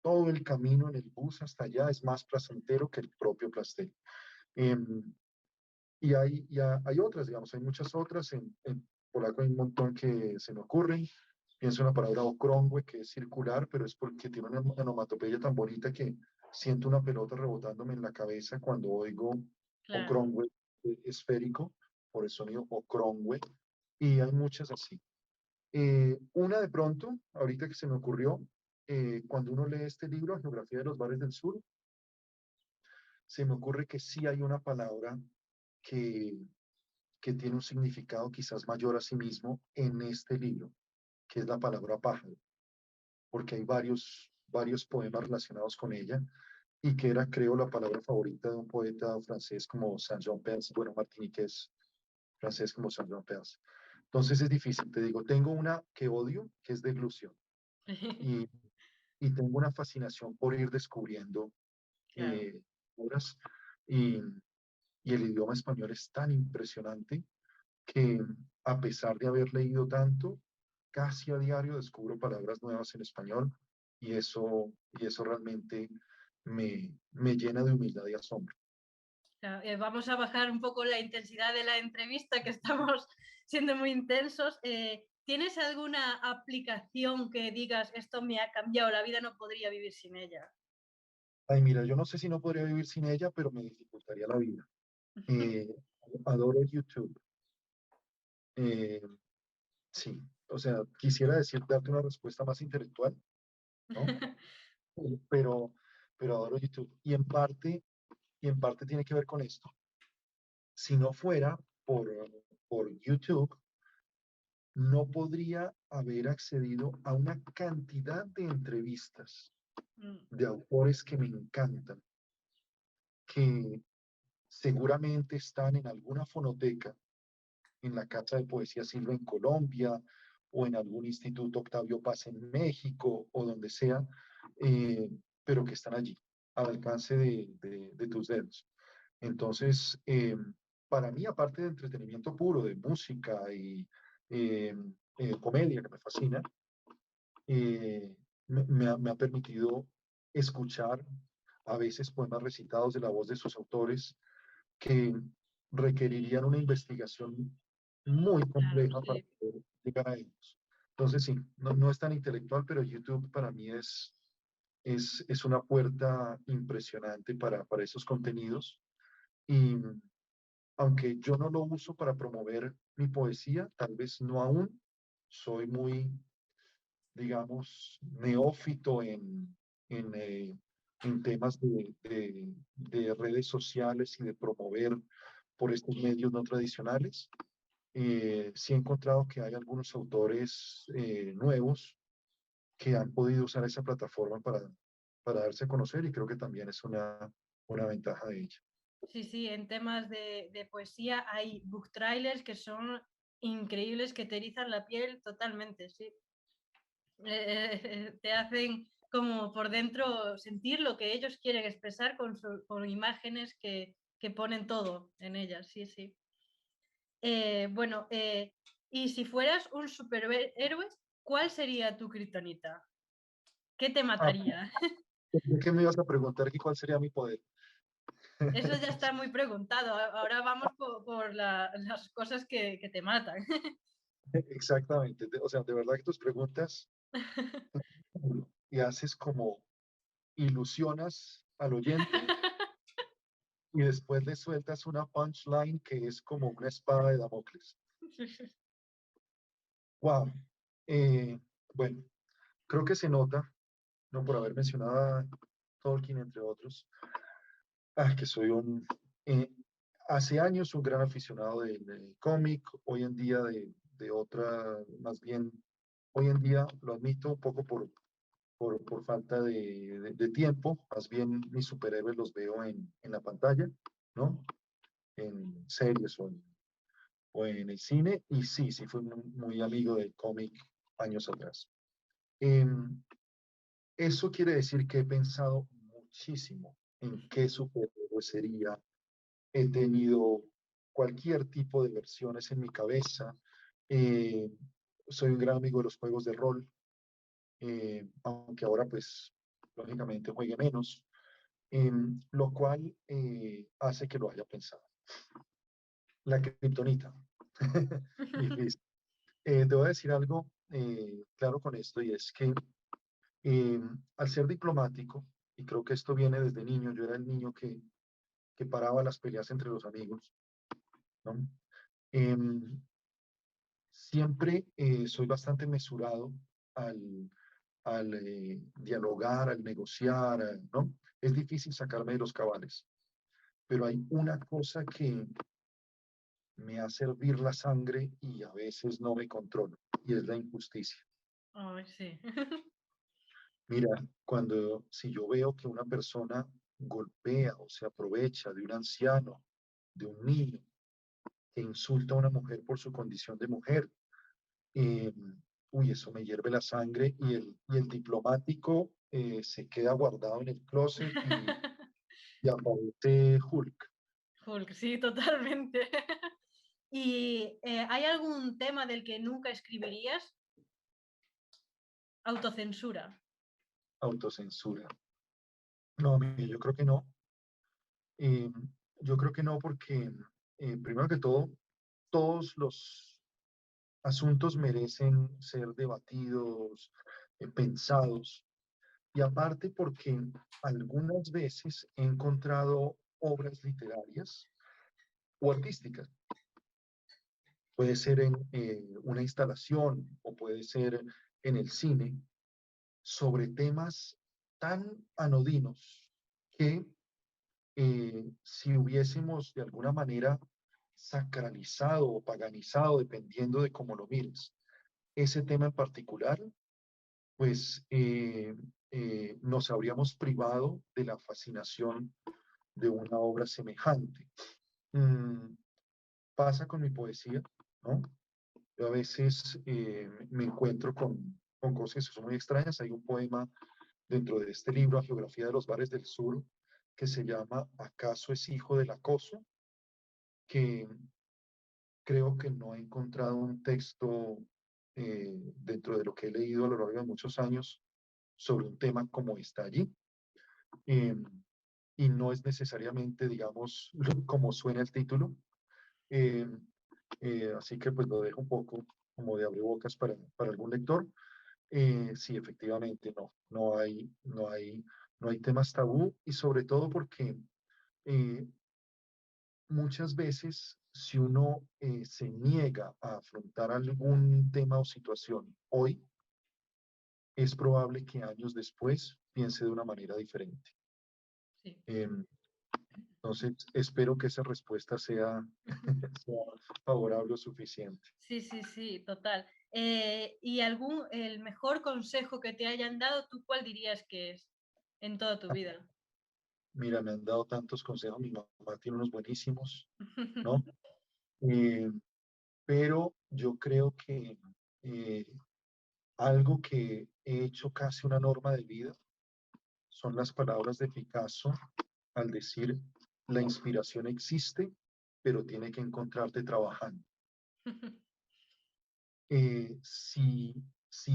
todo el camino en el bus hasta allá es más placentero que el propio pastel. Em, hay otras, digamos, hay muchas otras. En polaco hay un montón que se me ocurren. Pienso en la palabra okrągłe, que es circular, pero es porque tiene una onomatopeya tan bonita que siento una pelota rebotándome en la cabeza cuando oigo claro. okrągłe, esférico, por el sonido okrągłe. Y hay muchas así. Una de pronto, ahorita que se me ocurrió, cuando uno lee este libro, Geografía de los Bares del Sur, se me ocurre que sí hay una palabra que, que tiene un significado quizás mayor a sí mismo en este libro, que es la palabra pájaro, porque hay varios poemas relacionados con ella y que era, creo, la palabra favorita de un poeta francés como Saint-Jean Perse, bueno, martiniqués francés como Saint-Jean Perse. Entonces es difícil, te digo, tengo una que odio, que es deglución, y, y tengo una fascinación por ir descubriendo Claro. obras, y, y el idioma español es tan impresionante que a pesar de haber leído tanto, casi a diario descubro palabras nuevas en español y eso realmente me llena de humildad y asombro. Claro, vamos a bajar un poco la intensidad de la entrevista, que estamos siendo muy intensos. ¿Tienes alguna aplicación que digas, esto me ha cambiado la vida, no podría vivir sin ella? Ay, mira, yo no sé si no podría vivir sin ella, pero me dificultaría la vida. Eh, Adoro YouTube. Eh, sí. o sea, quisiera decir, darte una respuesta más intelectual, ¿no? Pero, pero adoro YouTube. Y en parte tiene que ver con esto. Si no fuera por, por YouTube, no podría haber accedido a una cantidad de entrevistas Mm, de autores que me encantan, que seguramente están en alguna fonoteca, en la Casa de Poesía Silva en Colombia, o en algún instituto Octavio Paz en México, o donde sea, eh, pero que están allí, al alcance de tus dedos. Entonces, para mí, aparte de entretenimiento puro, de música y eh, comedia, que me fascina, eh, me ha permitido escuchar a veces poemas recitados de la voz de sus autores que requerirían una investigación muy claro, compleja para sí. poder llegar a ellos. Entonces, sí, no es tan intelectual, pero YouTube para mí es una puerta impresionante para esos contenidos. Y aunque yo no lo uso para promover mi poesía, tal vez no aún, soy muy, digamos, neófito en temas de redes sociales y de promover por estos medios no tradicionales. Sí he encontrado que hay algunos autores nuevos que han podido usar esa plataforma para darse a conocer y creo que también es una ventaja de ella. Sí, sí, en temas de poesía hay book trailers que son increíbles, que te erizan la piel totalmente, sí. Te hacen como por dentro sentir lo que ellos quieren expresar con imágenes que ponen todo en ellas, sí, sí. Bueno, y si fueras un superhéroe, ¿cuál sería tu kriptonita? ¿Qué te Ah, mataría? pensé que me ibas a preguntar que cuál sería mi poder. Eso ya está muy preguntado. Ahora vamos por las cosas que te matan. Exactamente. O sea, de verdad que tus preguntas y haces como ilusionas al oyente y después le sueltas una punchline que es como una espada de Damocles. Wow. Eh, bueno, creo que se nota, no por haber mencionado a Tolkien, entre otros, que soy eh, hace años un gran aficionado del cómic, hoy en día de otra, más bien, hoy en día lo admito un poco por falta de tiempo, más bien mis superhéroes los veo en la pantalla, ¿no? En series o en el cine, y sí, sí fui muy amigo del cómic años atrás. Em, Eso quiere decir que he pensado muchísimo en qué superhéroe sería. He tenido cualquier tipo de versiones en mi cabeza. Eh, Soy un gran amigo de los juegos de rol, aunque ahora pues lógicamente juegue menos, lo cual hace que lo haya pensado. La kriptonita. Difícil. Te voy a decir algo claro con esto y es que eh, al ser diplomático, y creo que esto viene desde niño, yo era el niño que paraba las peleas entre los amigos, ¿no? Em, Siempre soy bastante mesurado al, al dialogar, al negociar, ¿no? Es difícil sacarme de los cabales, pero hay una cosa que me hace hervir la sangre y a veces no me controlo, y es la injusticia. Ay, sí. Mira, si yo veo que una persona golpea o se aprovecha de un anciano, de un niño, que insulta a una mujer por su condición de mujer, eh, uy, eso me hierve la sangre y el diplomático se queda guardado en el closet y aparece Hulk. Hulk, sí, totalmente. ¿Y hay algún tema del que nunca escribirías? Autocensura. Autocensura. No, mire, yo creo que no. Eh, yo creo que no porque, primero que todo, todos los asuntos merecen ser debatidos, pensados, y aparte porque algunas veces he encontrado obras literarias o artísticas puede ser en una instalación o puede ser en el cine, sobre temas tan anodinos que si hubiésemos de alguna manera sacralizado o paganizado, dependiendo de cómo lo mires, ese tema en particular, pues nos habríamos privado de la fascinación de una obra semejante. Mm, pasa con mi poesía, ¿no? Yo a veces me encuentro con cosas que son muy extrañas. Hay un poema dentro de este libro, A Geografía de los Bares del Sur, que se llama ¿Acaso es hijo del acoso? Que creo que no he encontrado un texto dentro de lo que he leído a lo largo de muchos años sobre un tema como está allí. Eh, y no es necesariamente, digamos, como suena el título. Eh, así que pues lo dejo un poco como de abrebocas para algún lector. Sí, efectivamente, no hay temas tabú y sobre todo porque eh, muchas veces si uno se niega a afrontar algún tema o situación hoy, es probable que años después piense de una manera diferente. Sí. Em, entonces, espero que esa respuesta sea, sea favorable o suficiente. Sí, sí, sí, total. ¿Y el mejor consejo que te hayan dado, tú cuál dirías que es en toda tu vida? Mira, me han dado tantos consejos, mi mamá tiene unos buenísimos, ¿no? Eh, pero yo creo que eh, algo que he hecho casi una norma de vida son las palabras de Picasso al decir, la inspiración existe, pero tiene que encontrarte trabajando. Si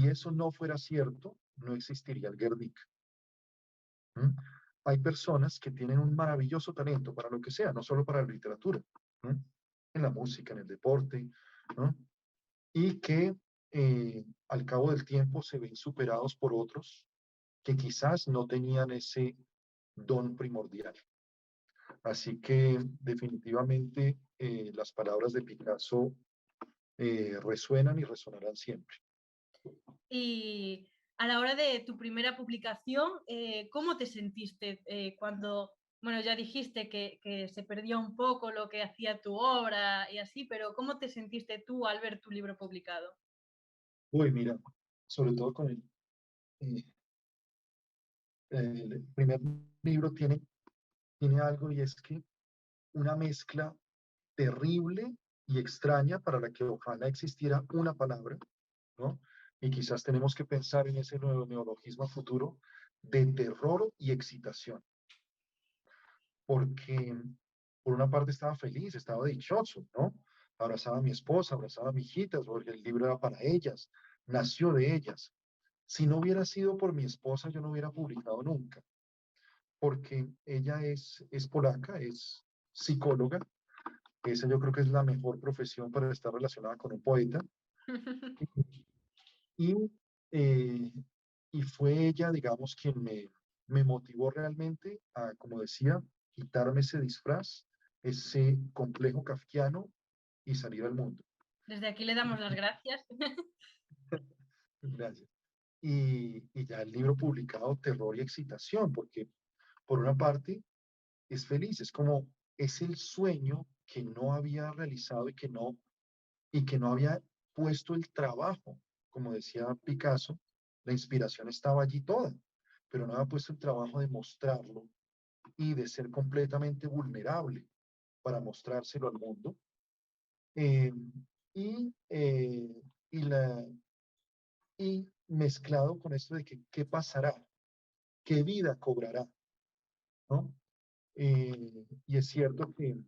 eso no fuera cierto, no existiría el Guernica. ¿Mm? Hay personas que tienen un maravilloso talento para lo que sea, no solo para la literatura, ¿mm? En la música, en el deporte, ¿no? Y que al cabo del tiempo se ven superados por otros que quizás no tenían ese don primordial. Así que definitivamente las palabras de Picasso resuenan y resonarán siempre. Y a la hora de tu primera publicación, ¿cómo te sentiste cuando, bueno, ya dijiste que se perdió un poco lo que hacía tu obra y así, pero ¿cómo te sentiste tú al ver tu libro publicado? Uy, mira, sobre todo con eh, el primer libro tiene algo y es que una mezcla terrible y extraña para la que ojalá existiera una palabra, ¿no? Y quizás tenemos que pensar en ese nuevo neologismo futuro de terror y excitación, porque por una parte estaba feliz, estaba dichoso, ¿no? Abrazaba a mi esposa, abrazaba a mi hijitas, porque el libro era para ellas, nació de ellas. Si no hubiera sido por mi esposa, yo no hubiera publicado nunca, porque ella es polaca, es psicóloga. Esa yo creo que es la mejor profesión para estar relacionada con un poeta. Y, eh, y fue ella, digamos, quien me motivó realmente a, como decía, quitarme ese disfraz, ese complejo kafkiano y salir al mundo. Desde aquí le damos las gracias. Gracias. Y ya el libro publicado, Terror y Excitación, porque por una parte es feliz, es como, es el sueño que no había realizado y que no había puesto el trabajo. Como decía Picasso, la inspiración estaba allí toda, pero no había puesto el trabajo de mostrarlo y de ser completamente vulnerable para mostrárselo al mundo. Eh, y, eh, y, la, y mezclado con esto de que qué pasará, qué vida cobrará, ¿no? Y es cierto que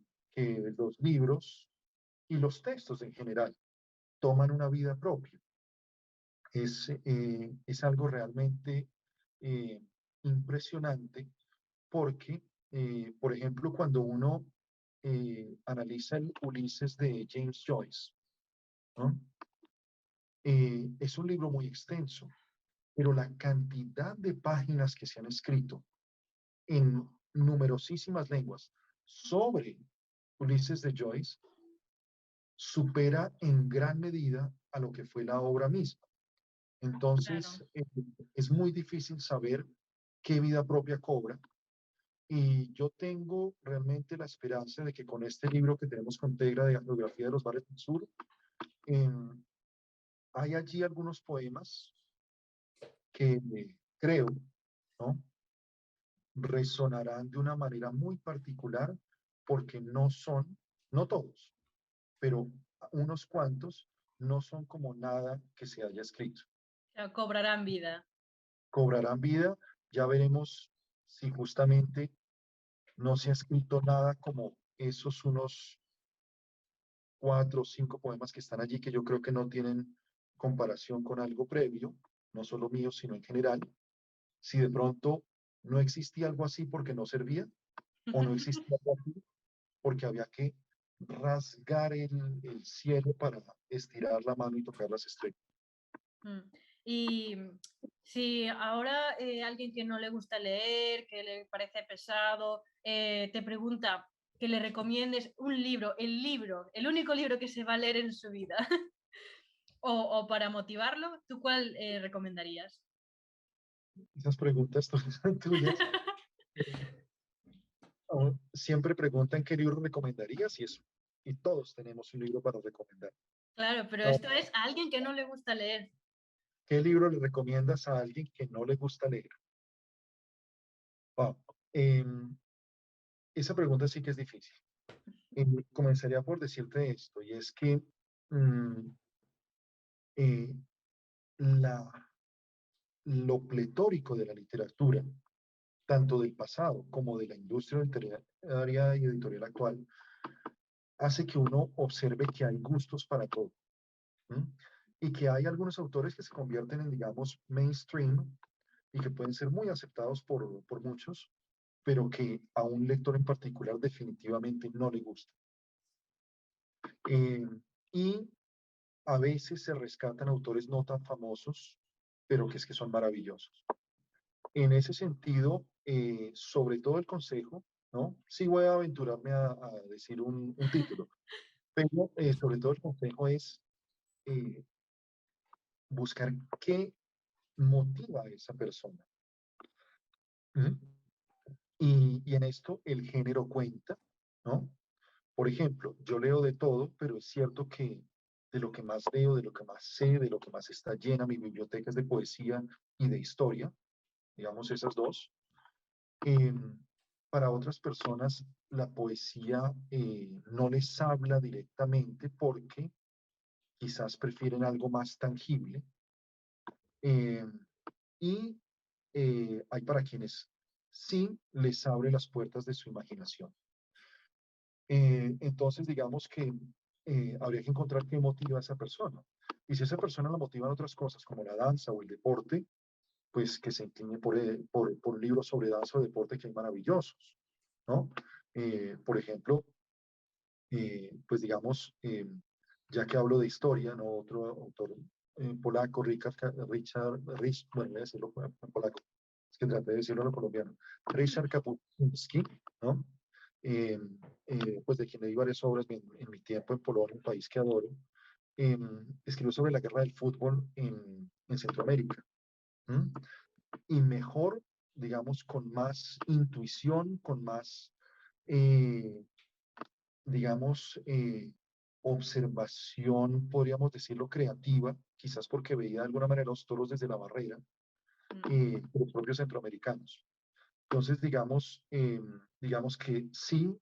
los libros y los textos en general toman una vida propia. Es algo realmente eh, impresionante porque, por ejemplo, cuando uno analiza el Ulises de James Joyce, ¿no? Es un libro muy extenso, pero la cantidad de páginas que se han escrito en numerosísimas lenguas sobre Ulises de Joyce supera en gran medida a lo que fue la obra misma. Claro. Entonces, es muy difícil saber qué vida propia cobra. Y yo tengo realmente la esperanza de que con este libro que tenemos con Tegra de Geografía de los Mares del Sur, em, hay allí algunos poemas que creo, ¿no? Resonarán de una manera muy particular porque no son, no todos, pero unos cuantos no son como nada que se haya escrito. Claro, cobrarán vida. Cobrarán vida, ya veremos si justamente no se ha escrito nada como esos unos 4 o 5 poemas que están allí que yo creo que no tienen comparación con algo previo, no solo mío, sino en general. Si de pronto no existía algo así porque no servía, o no existía algo así porque había que rasgar el cielo para estirar la mano y tocar las estrellas. Mm. Y si ahora alguien que no le gusta leer, que le parece pesado, te pregunta que le recomiendes un libro, el único libro que se va a leer en su vida, o para motivarlo, ¿tú cuál recomendarías? Esas preguntas todas son tuyas. Siempre preguntan qué libro recomendarías y eso. Y todos tenemos un libro para recomendar. Claro, pero No, esto es a alguien que no le gusta leer. ¿qué libro le recomiendas a alguien que no le gusta leer? Wow. Em, esa pregunta sí que es difícil. Comenzaría por decirte esto, y es que mm, eh, la, lo pletórico de la literatura, tanto del pasado como de la industria literaria y editorial actual, hace que uno observe que hay gustos para todo. ¿M? Y que hay algunos autores que se convierten en, digamos, mainstream y que pueden ser muy aceptados por muchos, pero que a un lector en particular definitivamente no le gusta. Eh, y a veces se rescatan autores no tan famosos, pero que es que son maravillosos. En ese sentido, sobre todo el consejo, ¿no? Sí voy a aventurarme a decir un título, pero sobre todo el consejo es eh, buscar qué motiva a esa persona. ¿Mm? Y en esto el género cuenta, ¿no? Por ejemplo, yo leo de todo, pero es cierto que de lo que más leo, de lo que más sé, de lo que más está llena mi biblioteca es de poesía y de historia, digamos esas dos. Em, para otras personas, la poesía no les habla directamente porque quizás prefieren algo más tangible. Em, y hay para quienes sí les abre las puertas de su imaginación. Entonces, digamos que habría que encontrar qué motiva a esa persona. Y si esa persona la motivan otras cosas, como la danza o el deporte, pues que se incline por libros sobre danza o deporte que hay maravillosos, ¿no? Por ejemplo, pues digamos, ya que hablo de historia, ¿no? Otro autor polaco, bueno, voy a decirlo en polaco, es que traté de decirlo en colombiano, Ryszard Kapuscinski, ¿no? Eh, pues de quien leí varias obras en mi tiempo en Polonia, un país que adoro, escribió sobre la guerra del fútbol en Centroamérica. ¿M? Y mejor, digamos, con más intuición, con más, eh, digamos, observación, podríamos decirlo, creativa, quizás porque veía de alguna manera los toros desde la barrera, los propios centroamericanos. Entonces, digamos que sí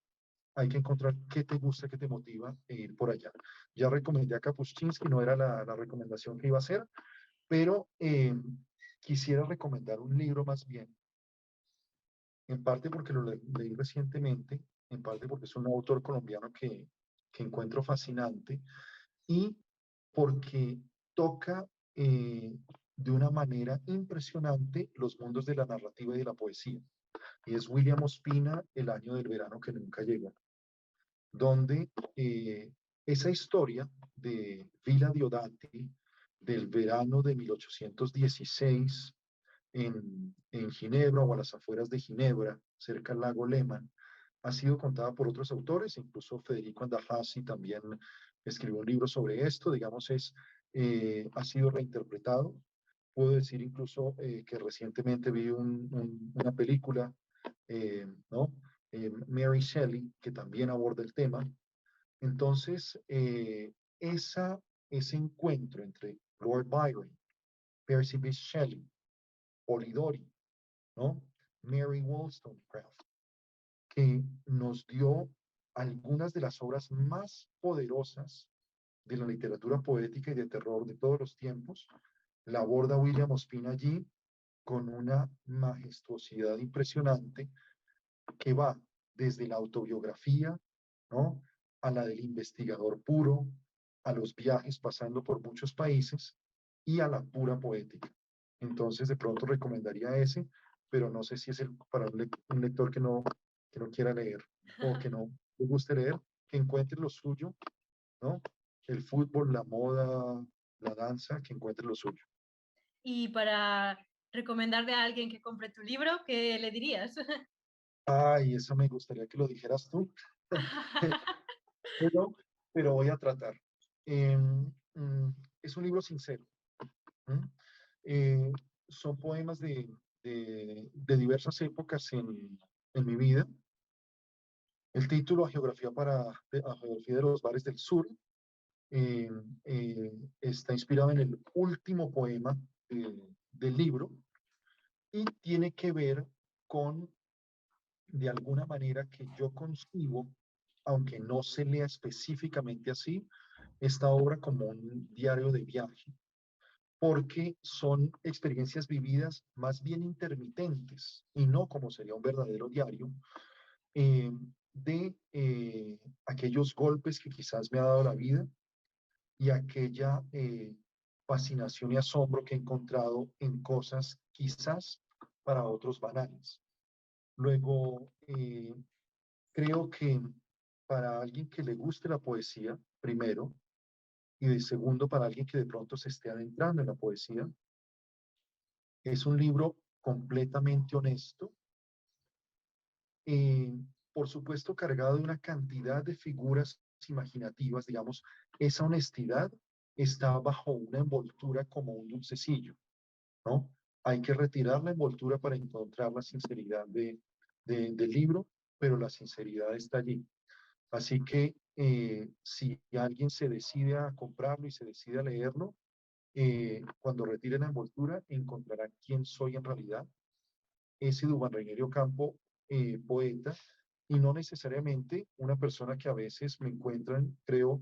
hay que encontrar qué te gusta, qué te motiva e ir por allá. Ya recomendé a Kapuscinski, no era la recomendación que iba a hacer, pero quisiera recomendar un libro más bien, en parte porque lo leí recientemente, en parte porque es un autor colombiano que encuentro fascinante y porque toca de una manera impresionante los mundos de la narrativa y de la poesía. Y es William Ospina, El año del verano que nunca llegó, donde esa historia de Villa Diodati, del verano de 1816 en Ginebra o a las afueras de Ginebra, cerca del lago Lehmann, ha sido contada por otros autores, incluso Federico Andajasi también escribió un libro sobre esto, digamos, ha sido reinterpretado. Puedo decir incluso que recientemente vi una película, ¿no? Mary Shelley, que también aborda el tema. Entonces, ese encuentro entre Lord Byron, Percy Bysshe Shelley, Polidori, ¿no? Mary Wollstonecraft, que nos dio algunas de las obras más poderosas de la literatura poética y de terror de todos los tiempos, la aborda William Ospina allí con una majestuosidad impresionante que va desde la autobiografía, ¿no? A la del investigador puro, a los viajes pasando por muchos países y a la pura poética. Entonces, de pronto recomendaría ese, pero no sé si es para un lector que no quiera leer o que no le guste leer, que encuentre lo suyo, ¿no? El fútbol, la moda, la danza, que encuentre lo suyo. Y para recomendarle a alguien que compre tu libro, ¿qué le dirías? Ay, eso me gustaría que lo dijeras tú, pero, pero voy a tratar. Es un libro sincero. ¿Mm? Eh, Son poemas de diversas épocas en mi vida. El título, A Geografía de los Bares del Sur, eh, está inspirado en el último poema del libro y tiene que ver con, de alguna manera, que yo concibo, aunque no se lea específicamente así, esta obra como un diario de viaje, porque son experiencias vividas más bien intermitentes y no como sería un verdadero diario, eh, de aquellos golpes que quizás me ha dado la vida y aquella fascinación y asombro que he encontrado en cosas quizás para otros banales. Luego, creo que para alguien que le guste la poesía, primero, y de segundo, para alguien que de pronto se esté adentrando en la poesía, es un libro completamente honesto, eh, por supuesto cargado de una cantidad de figuras imaginativas, digamos, esa honestidad está bajo una envoltura como un dulcecillo, ¿no? Hay que retirar la envoltura para encontrar la sinceridad del libro, pero la sinceridad está allí. Así que si alguien se decide a comprarlo y se decide a leerlo, cuando retire la envoltura encontrará quién soy en realidad, ese Duván Reñerio Campo, poeta, y no necesariamente una persona que a veces me encuentran, creo,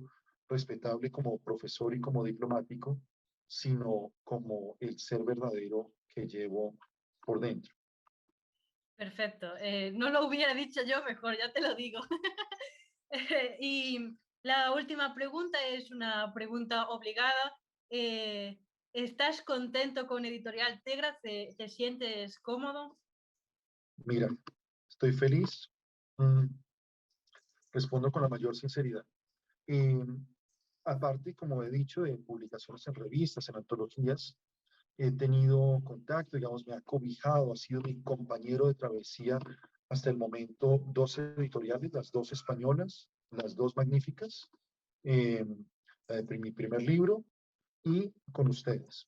respetable como profesor y como diplomático, sino como el ser verdadero que llevo por dentro. Perfecto. No lo hubiera dicho yo mejor, ya te lo digo. Y la última pregunta es una pregunta obligada. Eh, ¿Estás contento con Editorial Tegra? ¿Te sientes cómodo? Mira, estoy feliz, respondo con la mayor sinceridad. Eh, Aparte, como he dicho, de publicaciones en revistas, en antologías, he tenido contacto, digamos, me ha cobijado, ha sido mi compañero de travesía hasta el momento, dos editoriales, las dos españolas, las dos magníficas, eh, mi primer libro y con ustedes.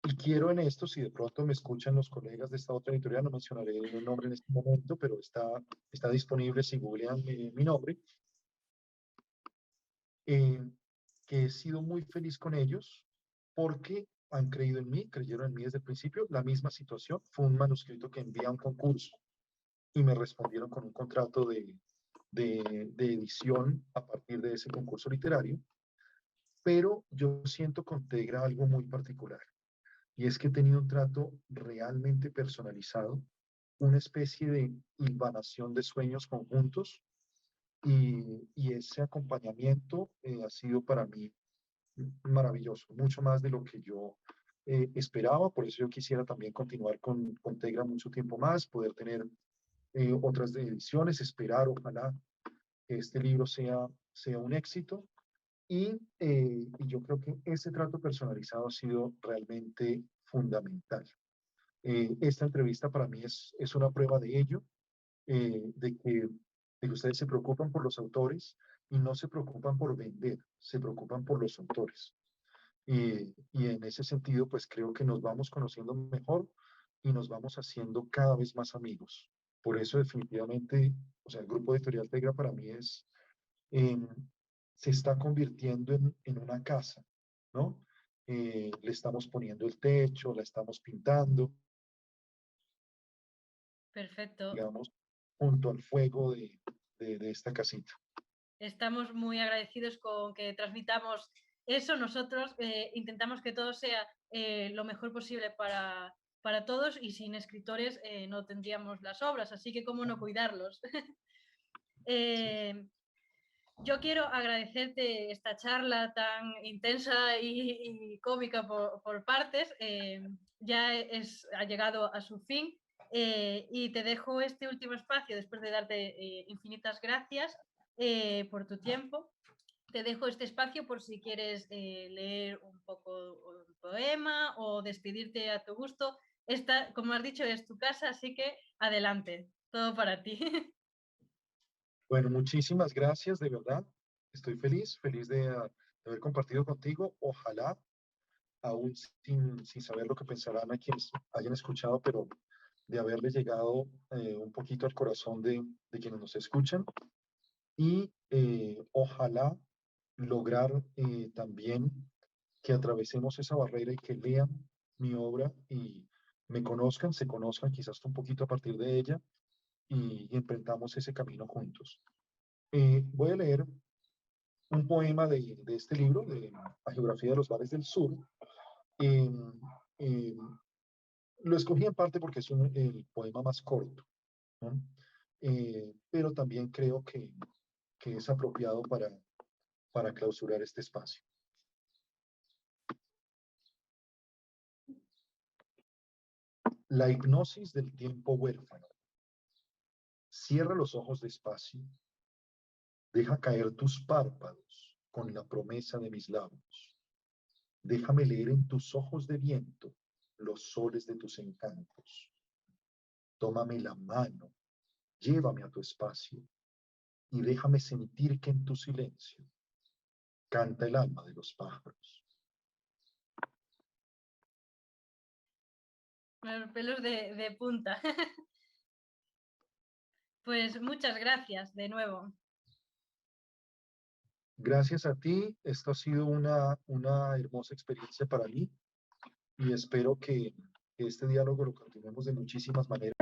Y quiero en esto, si de pronto me escuchan los colegas de esta otra editorial, no mencionaré el nombre en este momento, pero está disponible si googlean mi nombre, eh, que he sido muy feliz con ellos porque han creído en mí, creyeron en mí desde el principio. La misma situación, fue un manuscrito que envié a un concurso y me respondieron con un contrato de edición a partir de ese concurso literario. Pero yo siento con Tegra algo muy particular y es que he tenido un trato realmente personalizado, una especie de hilvanación de sueños conjuntos y ese acompañamiento ha sido para mí maravilloso, mucho más de lo que yo esperaba. Por eso yo quisiera también continuar con Tegra mucho tiempo más, poder tener otras ediciones, esperar, ojalá que este libro sea un éxito. Y yo creo que ese trato personalizado ha sido realmente fundamental. Esta entrevista para mí es una prueba de ello, de que ustedes se preocupan por los autores y no se preocupan por vender, se preocupan por los autores. Y en ese sentido, pues creo que nos vamos conociendo mejor y nos vamos haciendo cada vez más amigos. Por eso definitivamente, o sea, el grupo editorial Tegra para mí es, em, se está convirtiendo en una casa, ¿no? Le estamos poniendo el techo, la estamos pintando, Perfecto. digamos, junto al fuego de esta casita. Estamos muy agradecidos con que transmitamos eso. Nosotros intentamos que todo sea lo mejor posible para todos y sin escritores no tendríamos las obras, así que cómo no cuidarlos. Yo quiero agradecerte esta charla tan intensa y cómica por partes. Ya ha llegado a su fin y te dejo este último espacio después de darte infinitas gracias por tu tiempo. Te dejo este espacio por si quieres leer un poco un poema o despedirte a tu gusto. Esta, como has dicho, es tu casa, así que adelante, todo para ti. Bueno, muchísimas gracias, de verdad. Estoy feliz, feliz de haber compartido contigo. Ojalá, aún sin saber lo que pensarán a quienes hayan escuchado, pero de haberle llegado un poquito al corazón de quienes nos escuchan. Y ojalá lograr también que atravesemos esa barrera y que lean mi obra y me conozcan, se conozcan quizás un poquito a partir de ella y emprendamos ese camino juntos. Voy a leer un poema de este libro, de La geografía de los mares del sur. Eh, eh, lo escogí en parte porque es el poema más corto, ¿no? Pero también creo que es apropiado para clausurar este espacio. La hipnosis del tiempo huérfano. Cierra los ojos despacio. Deja caer tus párpados con la promesa de mis labios. Déjame leer en tus ojos de viento los soles de tus encantos. Tómame la mano, llévame a tu espacio y déjame sentir que en tu silencio canta el alma de los pájaros. Los pelos de punta. Pues muchas gracias de nuevo. Gracias a ti, esto ha sido una hermosa experiencia para mí y espero que este diálogo lo continuemos de muchísimas maneras.